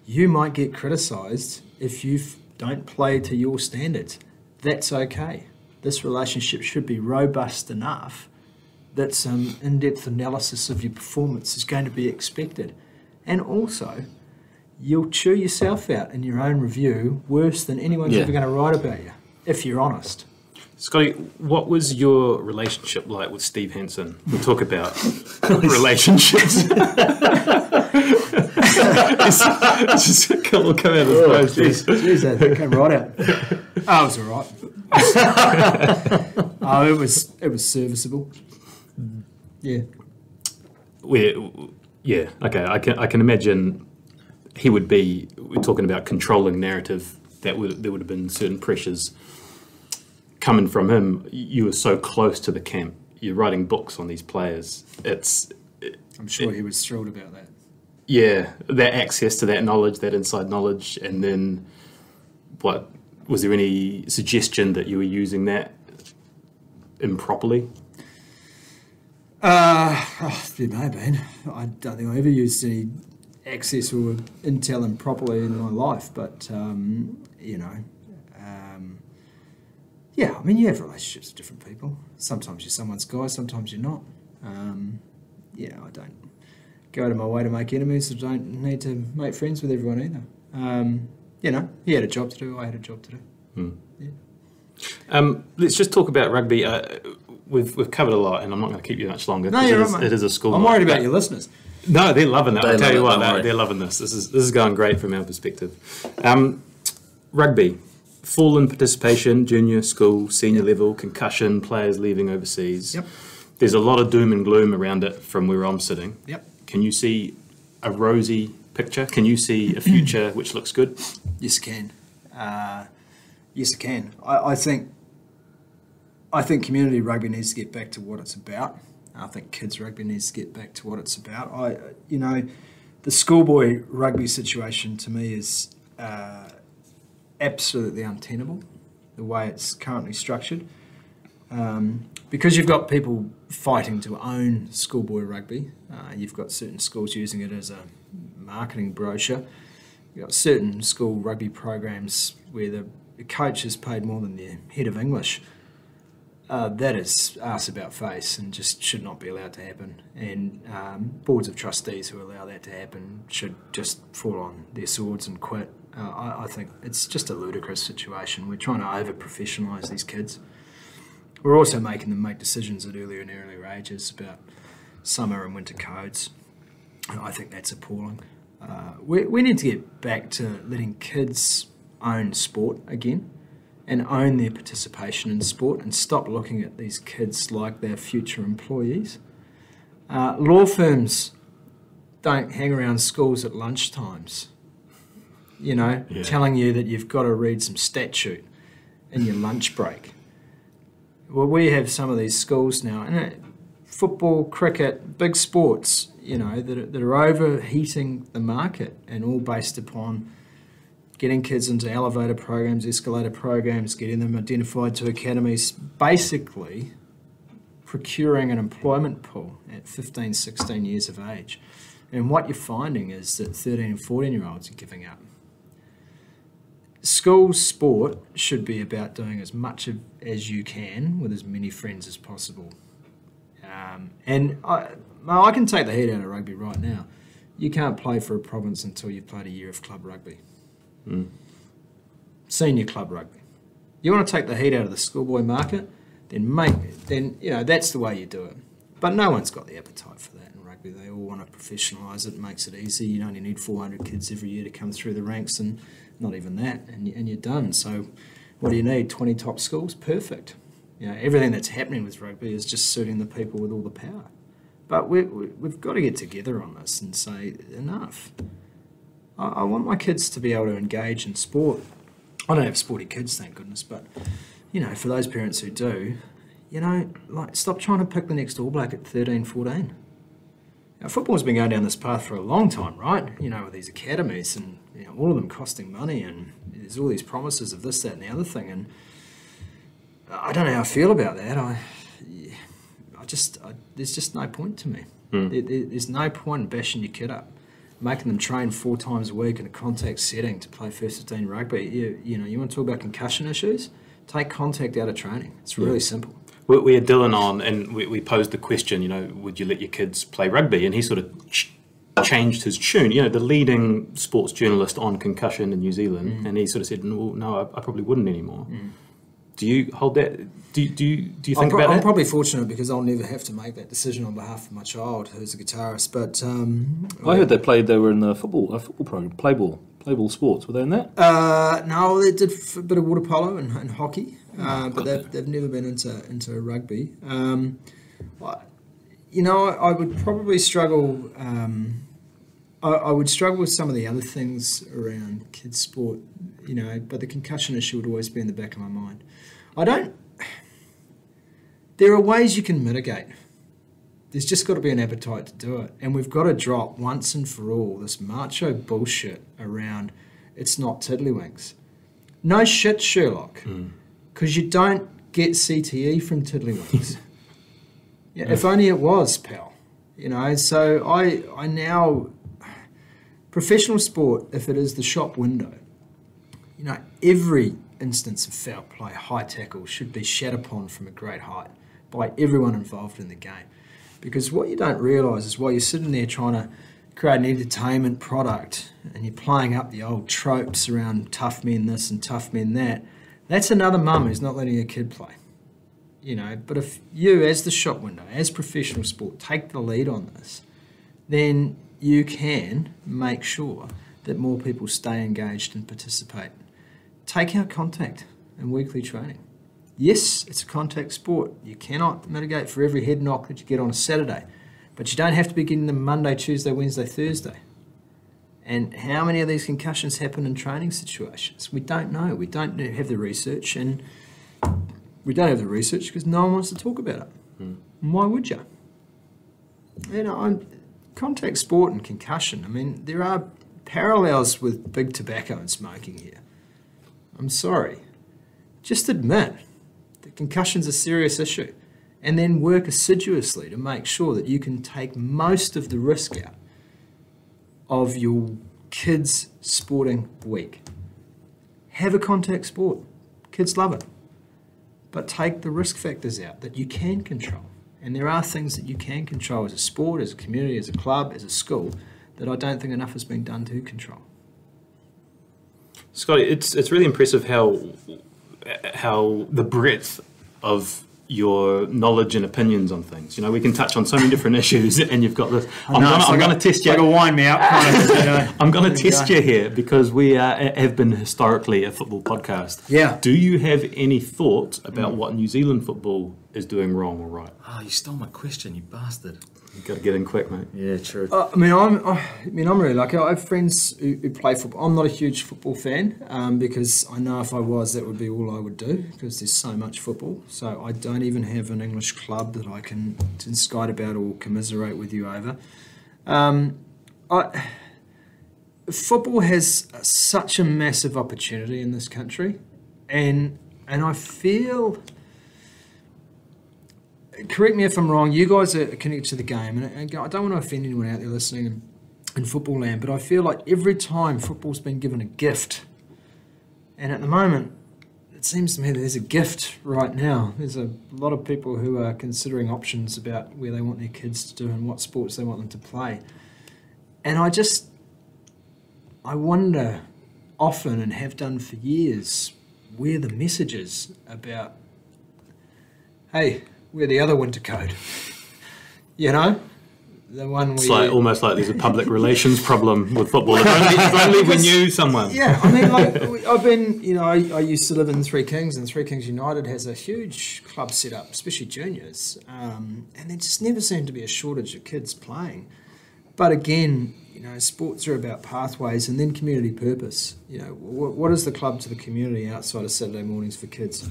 you might get criticised if you don't play to your standards. That's okay. This relationship should be robust enough that some in-depth analysis of your performance is going to be expected. And also, you'll chew yourself out in your own review worse than anyone's ever going to write about you, if you're honest. Scotty, what was your relationship like with Steve Hansen? We'll talk about relationships. It's just come out of his nose. Jeez, that came right out. Oh, it was all right. It was serviceable. Yeah. Yeah. Okay. I can imagine he would be. We're talking about controlling narrative. There would have been certain pressures coming from him. You were so close to the camp. You're writing books on these players. I'm sure he was thrilled about that. Yeah, that access to that knowledge, that inside knowledge, and then what was there any suggestion that you were using that improperly? There may have been. I don't think I ever used any access or intel improperly in my life, but yeah, I mean, you have relationships with different people. Sometimes you're someone's guy, sometimes you're not. I don't go out of my way to make enemies. I don't need to make friends with everyone either. He had a job to do, I had a job to do. Yeah. Let's just talk about rugby. We've covered a lot, and I'm not going to keep you much longer. No, you're right, mate. It is a school. I'm worried about your listeners. No, they're loving it. I'll tell you what, they're loving this. This is going great from our perspective. Rugby, fall in participation, junior, school, senior level, concussion, players leaving overseas. Yep. There's a lot of doom and gloom around it from where I'm sitting. Yep. Can you see a rosy picture? Can you see a future which looks good? Yes, I can. Yes, I can. I think community rugby needs to get back to what it's about. I think kids rugby needs to get back to what it's about. The schoolboy rugby situation to me is absolutely untenable, the way it's currently structured. Because you've got people fighting to own schoolboy rugby. You've got certain schools using it as a marketing brochure. You've got certain school rugby programs where the coach is paid more than the head of English. That is arse about face and just should not be allowed to happen. And boards of trustees who allow that to happen should just fall on their swords and quit. I think it's just a ludicrous situation. We're trying to over-professionalise these kids. We're also making them make decisions at earlier and earlier ages about summer and winter codes. I think that's appalling. We need to get back to letting kids own sport again and own their participation in sport and stop looking at these kids like they're future employees. Law firms don't hang around schools at lunchtimes, telling you that you've got to read some statute in your lunch break. Well, we have some of these schools now, and football, cricket, big sports, that are overheating the market and all based upon getting kids into elevator programs, escalator programs, getting them identified to academies, basically procuring an employment pool at 15, 16 years of age. And what you're finding is that 13 and 14-year-olds are giving up. School sport should be about doing as much as you can with as many friends as possible. And I can take the heat out of rugby right now. You can't play for a province until you've played a year of club rugby. Senior club rugby. You want to take the heat out of the schoolboy market, then that's the way you do it. But no one's got the appetite for that in rugby. They all want to professionalise it, makes it easy. You only need 400 kids every year to come through the ranks, and not even that, and you're done. So what do you need? 20 top schools? Perfect. Everything that's happening with rugby is just suiting the people with all the power. But we've got to get together on this and say, enough. I want my kids to be able to engage in sport. I don't have sporty kids, thank goodness, but, for those parents who do, stop trying to pick the next All Black at 13, 14. Now, football's been going down this path for a long time, right? With these academies and all of them costing money, and there's all these promises of this, that and the other thing, and I don't know how I feel about that. There's just no point to me. There's no point in bashing your kid up, making them train 4 times a week in a contact setting to play first 15 rugby. You want to talk about concussion issues? Take contact out of training. It's really simple. We had Dylan on, and we posed the question, would you let your kids play rugby? And he sort of changed his tune. The leading sports journalist on concussion in New Zealand, and he sort of said, well, no, I probably wouldn't anymore. Do you hold that? Do you think about that? I'm probably fortunate because I'll never have to make that decision on behalf of my child, who's a guitarist. But I heard they were in the football program, Play Ball Sports. Were they in that? No, they did a bit of water polo and hockey, but they've never been into rugby. I would probably struggle. I would struggle with some of the other things around kids' sport, but the concussion issue would always be in the back of my mind. There are ways you can mitigate. There's just got to be an appetite to do it. And we've got to drop once and for all this macho bullshit around it's not tiddlywinks. No shit, Sherlock, because you don't get CTE from tiddlywinks. If only it was, pal. So I now... Professional sport, if it is the shop window, every instance of foul play, high tackle, should be shat upon from a great height by everyone involved in the game. Because what you don't realise is while you're sitting there trying to create an entertainment product and you're playing up the old tropes around tough men this and tough men that, that's another mum who's not letting her kid play. But if you, as the shop window, as professional sport, take the lead on this, then you can make sure that more people stay engaged and participate. Take out contact and weekly training. Yes, it's a contact sport. You cannot mitigate for every head knock that you get on a Saturday, but you don't have to be getting them Monday, Tuesday, Wednesday, Thursday. And how many of these concussions happen in training situations? We don't know. We don't have the research, and we don't have the research because no one wants to talk about it. And why would you? Contact sport and concussion, there are parallels with big tobacco and smoking here. I'm sorry. Just admit that concussion's a serious issue and then work assiduously to make sure that you can take most of the risk out of your kids' sporting week. Have a contact sport. Kids love it. But take the risk factors out that you can control. And there are things that you can control as a sport, as a community, as a club, as a school, that I don't think enough has been done to control. Scotty, it's really impressive how the breadth of your knowledge and opinions on things. We can touch on so many different issues, and you've got this. I'm going to test you. Like a wind me out kind of. I'm going to test you here because we have been historically a football podcast. Yeah. Do you have any thoughts about what New Zealand football is doing wrong or right? Oh, you stole my question, you bastard. You've got to get in quick, mate. Yeah, true. I'm really lucky. I have friends who play football. I'm not a huge football fan because I know if I was, that would be all I would do because there's so much football. So I don't even have an English club that I can skite about or commiserate with you over. Football has such a massive opportunity in this country, and I feel... Correct me if I'm wrong, you guys are connected to the game, and I don't want to offend anyone out there listening in football land, but I feel like every time football's been given a gift, and at the moment, it seems to me that there's a gift right now. There's a lot of people who are considering options about where they want their kids to do and what sports they want them to play. And I wonder often, and have done for years, where the message is about, hey, we're the other winter code. The one it's almost like there's a public relations problem with football. If only we knew someone. Yeah, I've been, I used to live in Three Kings, and Three Kings United has a huge club set up, especially juniors, and there just never seemed to be a shortage of kids playing. But again, sports are about pathways and then community purpose. What is the club to the community outside of Saturday mornings for kids?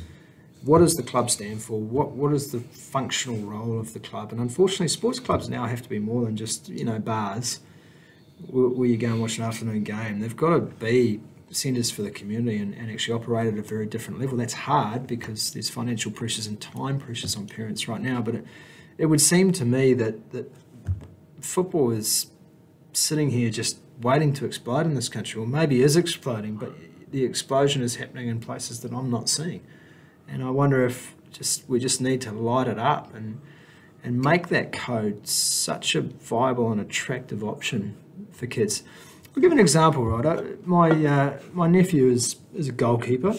What does the club stand for? What is the functional role of the club? And unfortunately, sports clubs now have to be more than just, bars where you go and watch an afternoon game. They've got to be centres for the community and actually operate at a very different level. That's hard because there's financial pressures and time pressures on parents right now. But it would seem to me that football is sitting here just waiting to explode in this country, or maybe is exploding, but the explosion is happening in places that I'm not seeing. And I wonder if we just need to light it up and make that code such a viable and attractive option for kids. I'll give an example, right? My nephew is a goalkeeper,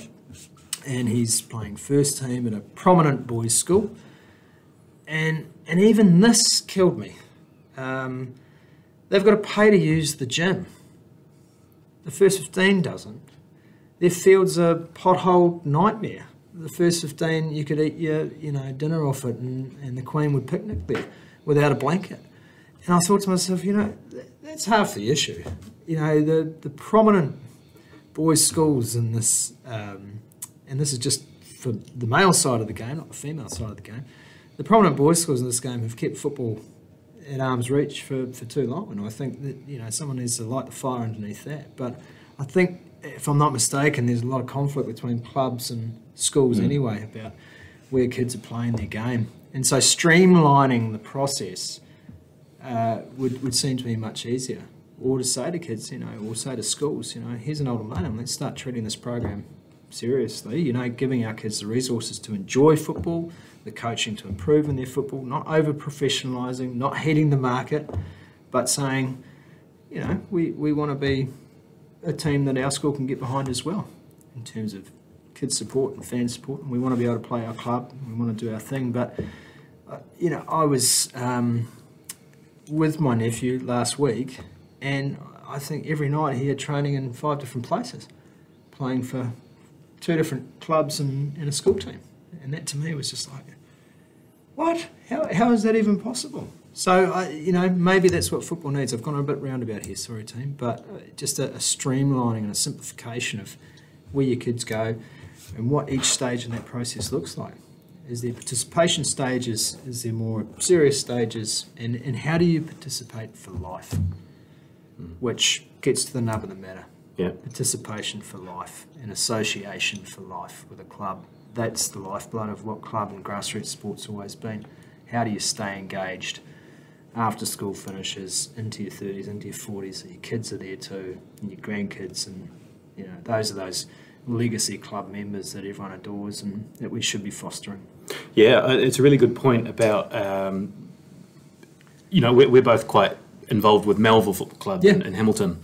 and he's playing first team at a prominent boys' school, and even this killed me. They've got to pay to use the gym. The first 15 doesn't. Their field's a pothole nightmare. The first 15, you could eat your dinner off it, and the Queen would picnic there without a blanket. And I thought to myself, that's half the issue. The prominent boys' schools in this, and this is just for the male side of the game, not the female side of the game. The prominent boys' schools in this game have kept football at arm's reach for too long, and I think that someone needs to light the fire underneath that. But I think, if I'm not mistaken, there's a lot of conflict between clubs and schools anyway about where kids are playing their game, and so streamlining the process would seem to be much easier. Or to say to kids, or say to schools, here's an ultimatum. Let's start treating this program seriously. Giving our kids the resources to enjoy football, the coaching to improve in their football, not over-professionalising, not hitting the market, but saying, we want to be a team that our school can get behind as well in terms of kids support and fan support, and we want to be able to play our club, and we want to do our thing. But, I was with my nephew last week, and I think every night he had training in 5 different places, playing for 2 different clubs and a school team. And that to me was just like, what? How is that even possible? So, maybe that's what football needs. I've gone a bit roundabout here, sorry team, but just a streamlining and a simplification of where your kids go and what each stage in that process looks like. Is there participation stages? Is there more serious stages? And how do you participate for life? Which gets to the nub of the matter. Yeah. Participation for life, an association for life with a club. That's the lifeblood of what club and grassroots sport's always been. How do you stay engaged after school finishes, into your 30s, into your 40s, so your kids are there too, and your grandkids, and those are those legacy club members that everyone adores and that we should be fostering. Yeah, it's a really good point about, we're both quite involved with Melville Football Club in Hamilton.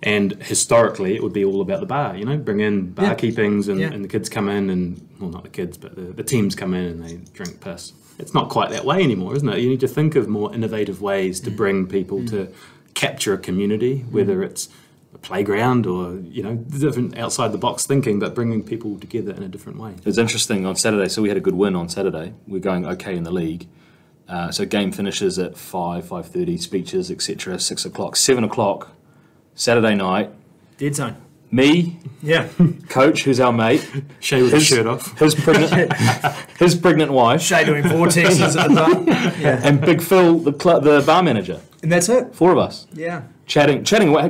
And historically, it would be all about the bar, bring in barkeepings and the kids come in and, well, not the kids, but the teams come in and they drink piss. It's not quite that way anymore, isn't it? You need to think of more innovative ways to bring people to capture a community, whether it's a playground or, different outside the box thinking, but bringing people together in a different way. It was interesting on Saturday, so we had a good win on Saturday. We're going okay in the league. So game finishes at 5:30, speeches, etc., 6 o'clock, 7 o'clock. Saturday night, Dead zone. Me, Coach, who's our mate, Shay with his shirt off, his pregnant wife, Shay doing vortexes at the bar, and Big Phil, the bar manager, and that's it. 4 of us, chatting,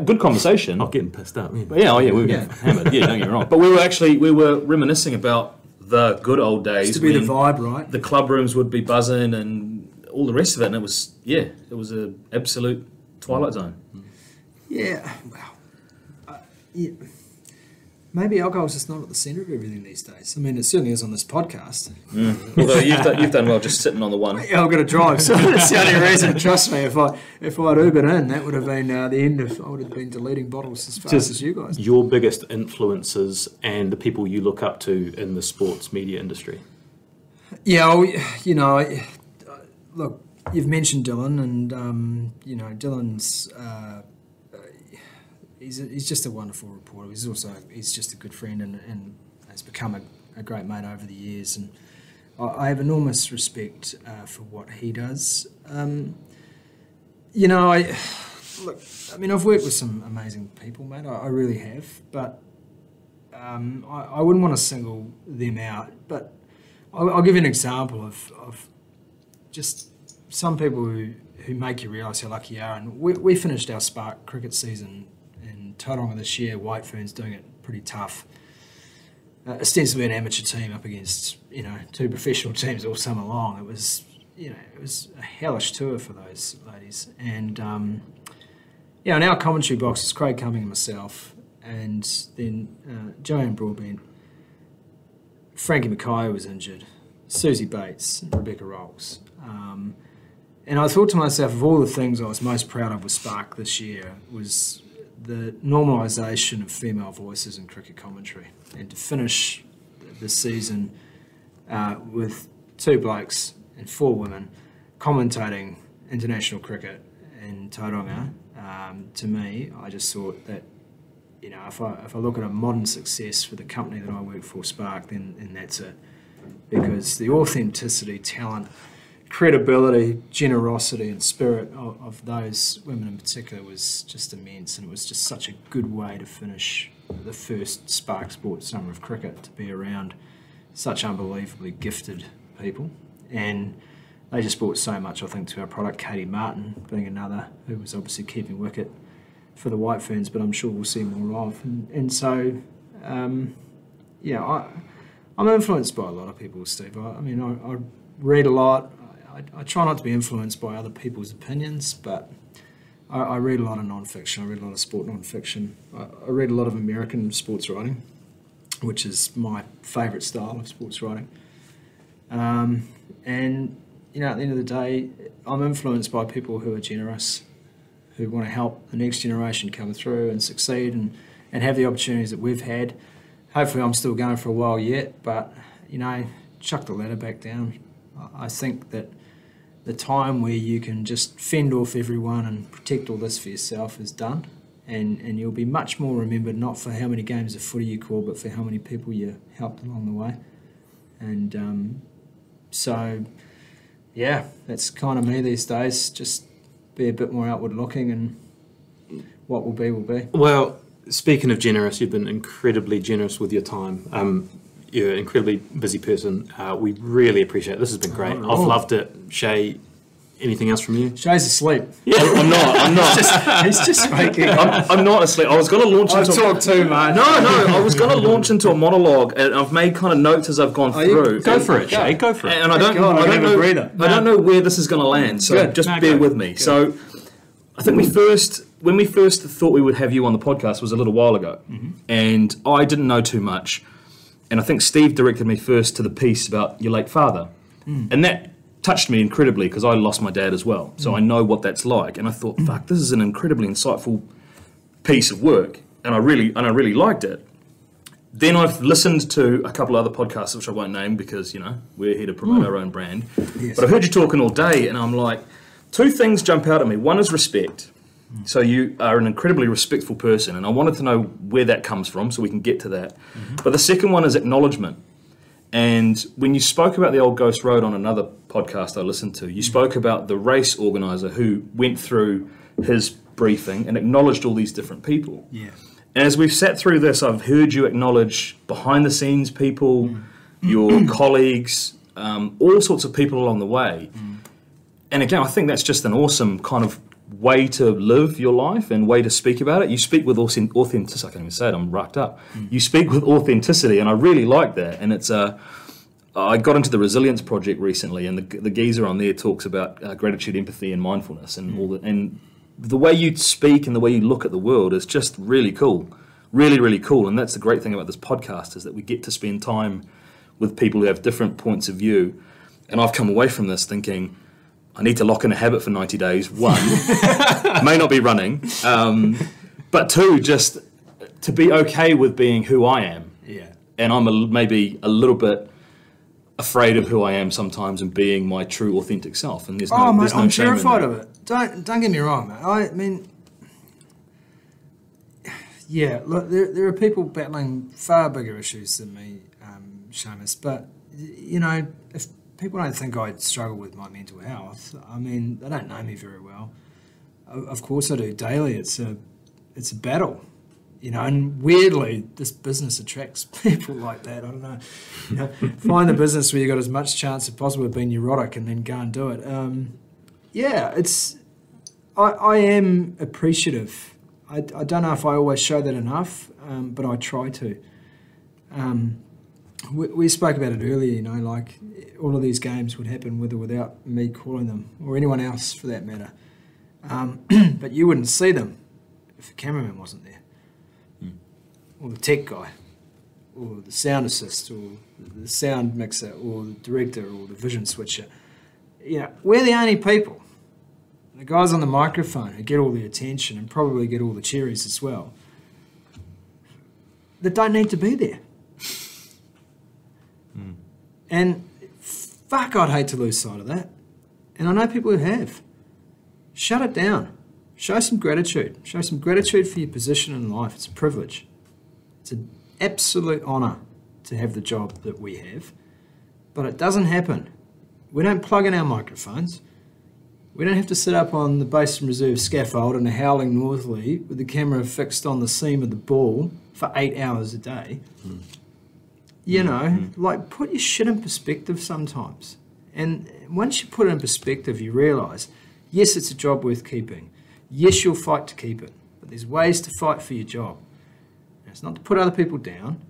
good conversation. Not getting pissed up, But we were getting hammered. Yeah, don't get me wrong. But we were reminiscing about the good old days. Used to be the vibe, right? The club rooms would be buzzing and all the rest of it, and it was an absolute twilight zone. Yeah, well, maybe alcohol's just not at the centre of everything these days. I mean, it certainly is on this podcast. Although you've done well just sitting on the one. Yeah, I've got to drive, so that's the only reason. Trust me, if I'd Ubered in, that would have been the end of. I would have been deleting bottles as fast as you guys. Your biggest influences and the people you look up to in the sports media industry. Yeah, well, look, you've mentioned Dylan, and Dylan's. He's just a wonderful reporter. He's just a good friend and has become a great mate over the years. And I have enormous respect for what he does. I've worked with some amazing people, mate. I really have. But I wouldn't want to single them out. But I'll give you an example of just some people who make you realise how lucky you are. And we finished our Spark cricket season in Tauranga this year. Whitefern's doing it pretty tough. Ostensibly an amateur team up against 2 professional teams all summer long. It was a hellish tour for those ladies. And in our commentary box is Craig Cumming and myself, and then Joanne Broadbent. Frankie Mackay was injured. Susie Bates, and Rebecca Rolls. And I thought to myself, of all the things I was most proud of with Spark this year was the normalisation of female voices in cricket commentary. And to finish the season with 2 blokes and 4 women commentating international cricket in Tauranga, to me, I just thought that, you know, if I look at a modern success for the company that I work for, Spark, then that's it. Because the authenticity, talent, credibility, generosity and spirit of those women in particular was just immense, and it was just such a good way to finish the first Spark Sports Summer of Cricket, to be around such unbelievably gifted people. And they just brought so much, I think, to our product. Katie Martin being another who was obviously keeping wicket for the White Ferns, but I'm sure we'll see more of. And so, yeah, I'm influenced by a lot of people, Steve. I mean, I read a lot. I try not to be influenced by other people's opinions, but I read a lot of non-fiction. I read a lot of sport non-fiction. I read a lot of American sports writing, which is my favourite style of sports writing. And, you know, at the end of the day, I'm influenced by people who are generous, who want to help the next generation come through and succeed and have the opportunities that we've had. Hopefully I'm still going for a while yet, but, you know, chuck the ladder back down. I think that the time where you can just fend off everyone and protect all this for yourself is done, and you'll be much more remembered not for how many games of footy you call, but for how many people you helped along the way. And so, yeah, that's kind of me these days. Just be a bit more outward looking, and what will be will be. Well, speaking of generous, you've been incredibly generous with your time. You're an incredibly busy person. We really appreciate it. This has been great. I've loved it. Shay, anything else from you? Shay's asleep. Yeah, I'm not. He's just making. I'm not asleep. I was going to launch into. I've talked too much. No. I was going to launch into a monologue, and I've made kind of notes as I've gone through. Go for it, Shay. Go for it. And I don't know where this is going to land. So just bear with me. Good. So I think when we first thought we would have you on the podcast was a little while ago, and I didn't know too much. And I think Steve directed me first to the piece about your late father. And that touched me incredibly because I lost my dad as well. So I know what that's like. And I thought, fuck, this is an incredibly insightful piece of work. And I really liked it. Then I've listened to a couple other podcasts, which I won't name because, you know, we're here to promote our own brand. Yes. But I heard you talking all day and I'm like, 2 things jump out at me. One is respect. So you are an incredibly respectful person, and I wanted to know where that comes from so we can get to that. But the second one is acknowledgement. And when you spoke about the old Ghost Road on another podcast I listened to, you spoke about the race organiser who went through his briefing and acknowledged all these different people. Yeah. And as we've sat through this, I've heard you acknowledge behind-the-scenes people, your colleagues, all sorts of people along the way. And again, I think that's just an awesome kind of way to live your life and way to speak about it. You speak with authenticity. I can't even say it, I'm rucked up. You speak with authenticity, and I really like that. And it's I got into the Resilience Project recently, and the geezer on there talks about gratitude, empathy, and mindfulness, and all that. And the way you speak and the way you look at the world is just really cool, really, really cool. And that's the great thing about this podcast, is that we get to spend time with people who have different points of view. And I've come away from this thinking, I need to lock in a habit for 90 days. 1, may not be running. But 2, just to be okay with being who I am. Yeah. And I'm maybe a little bit afraid of who I am sometimes and being my true, authentic self. And there's no mate, no I'm shame terrified in of it. Don't get me wrong, mate. I mean, yeah, look, there are people battling far bigger issues than me, Seamus. But, you know, if people don't think I struggle with my mental health, I mean, they don't know me very well. Of course I do. Daily, it's a battle, you know. And weirdly, this business attracts people like that. I don't know. You know, find the business where you got as much chance as possible of being neurotic, and then go and do it. Yeah, it's. I am appreciative. I don't know if I always show that enough, but I try to. We spoke about it earlier, you know, like all of these games would happen with or without me calling them, or anyone else for that matter. But you wouldn't see them if the cameraman wasn't there, or the tech guy, or the sound assist, or the sound mixer, or the director, or the vision switcher. We're the only people, the guys on the microphone who get all the attention and probably get all the cherries as well, that don't need to be there. And fuck, I'd hate to lose sight of that. And I know people who have. Shut it down. Show some gratitude. Show some gratitude for your position in life. It's a privilege. It's an absolute honour to have the job that we have. But it doesn't happen. We don't plug in our microphones. We don't have to sit up on the base and reserve scaffold in a howling northerly with the camera fixed on the seam of the ball for 8 hours a day. Put your shit in perspective sometimes. And once you put it in perspective, you realise, yes, it's a job worth keeping. Yes, you'll fight to keep it. But there's ways to fight for your job. And it's not to put other people down.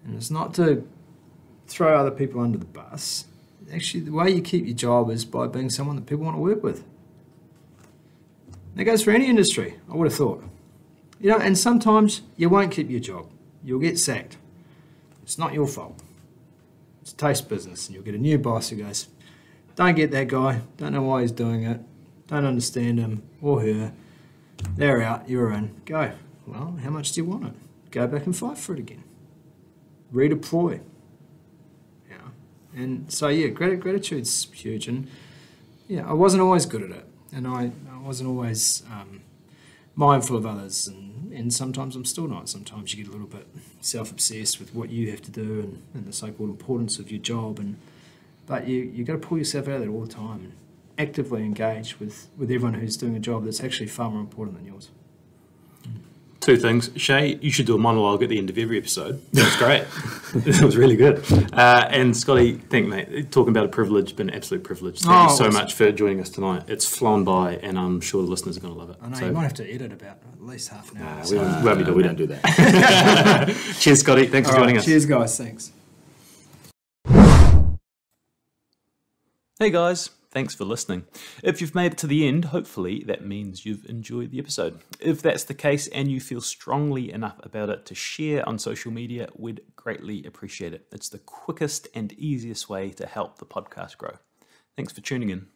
And it's not to throw other people under the bus. Actually, the way you keep your job is by being someone that people want to work with. That goes for any industry, I would have thought. And sometimes you won't keep your job. You'll get sacked. It's not your fault. It's a taste business, and you'll get a new boss who goes, don't get that guy, don't know why he's doing it, don't understand him or her. They're out, you're in. Go. Well, how much do you want it? Go back and fight for it again. Redeploy. And so, gratitude's huge. And, I wasn't always good at it. And I wasn't always mindful of others. And sometimes I'm still not. Sometimes you get a little bit self-obsessed with what you have to do and the so-called importance of your job. But you got to pull yourself out of that all the time and actively engage with everyone who's doing a job that's actually far more important than yours. Two things. Shay, you should do a monologue at the end of every episode. That was great. That was really good. And Scotty, mate, talking about a privilege, been an absolute privilege. Thank you so much for joining us tonight. It's flown by, and I'm sure the listeners are going to love it. I know, you might have to edit about at least half an hour. We don't do that. Cheers, Scotty. Thanks for joining us. Cheers, guys. Thanks. Hey, guys. Thanks for listening. If you've made it to the end, hopefully that means you've enjoyed the episode. If that's the case and you feel strongly enough about it to share on social media, we'd greatly appreciate it. It's the quickest and easiest way to help the podcast grow. Thanks for tuning in.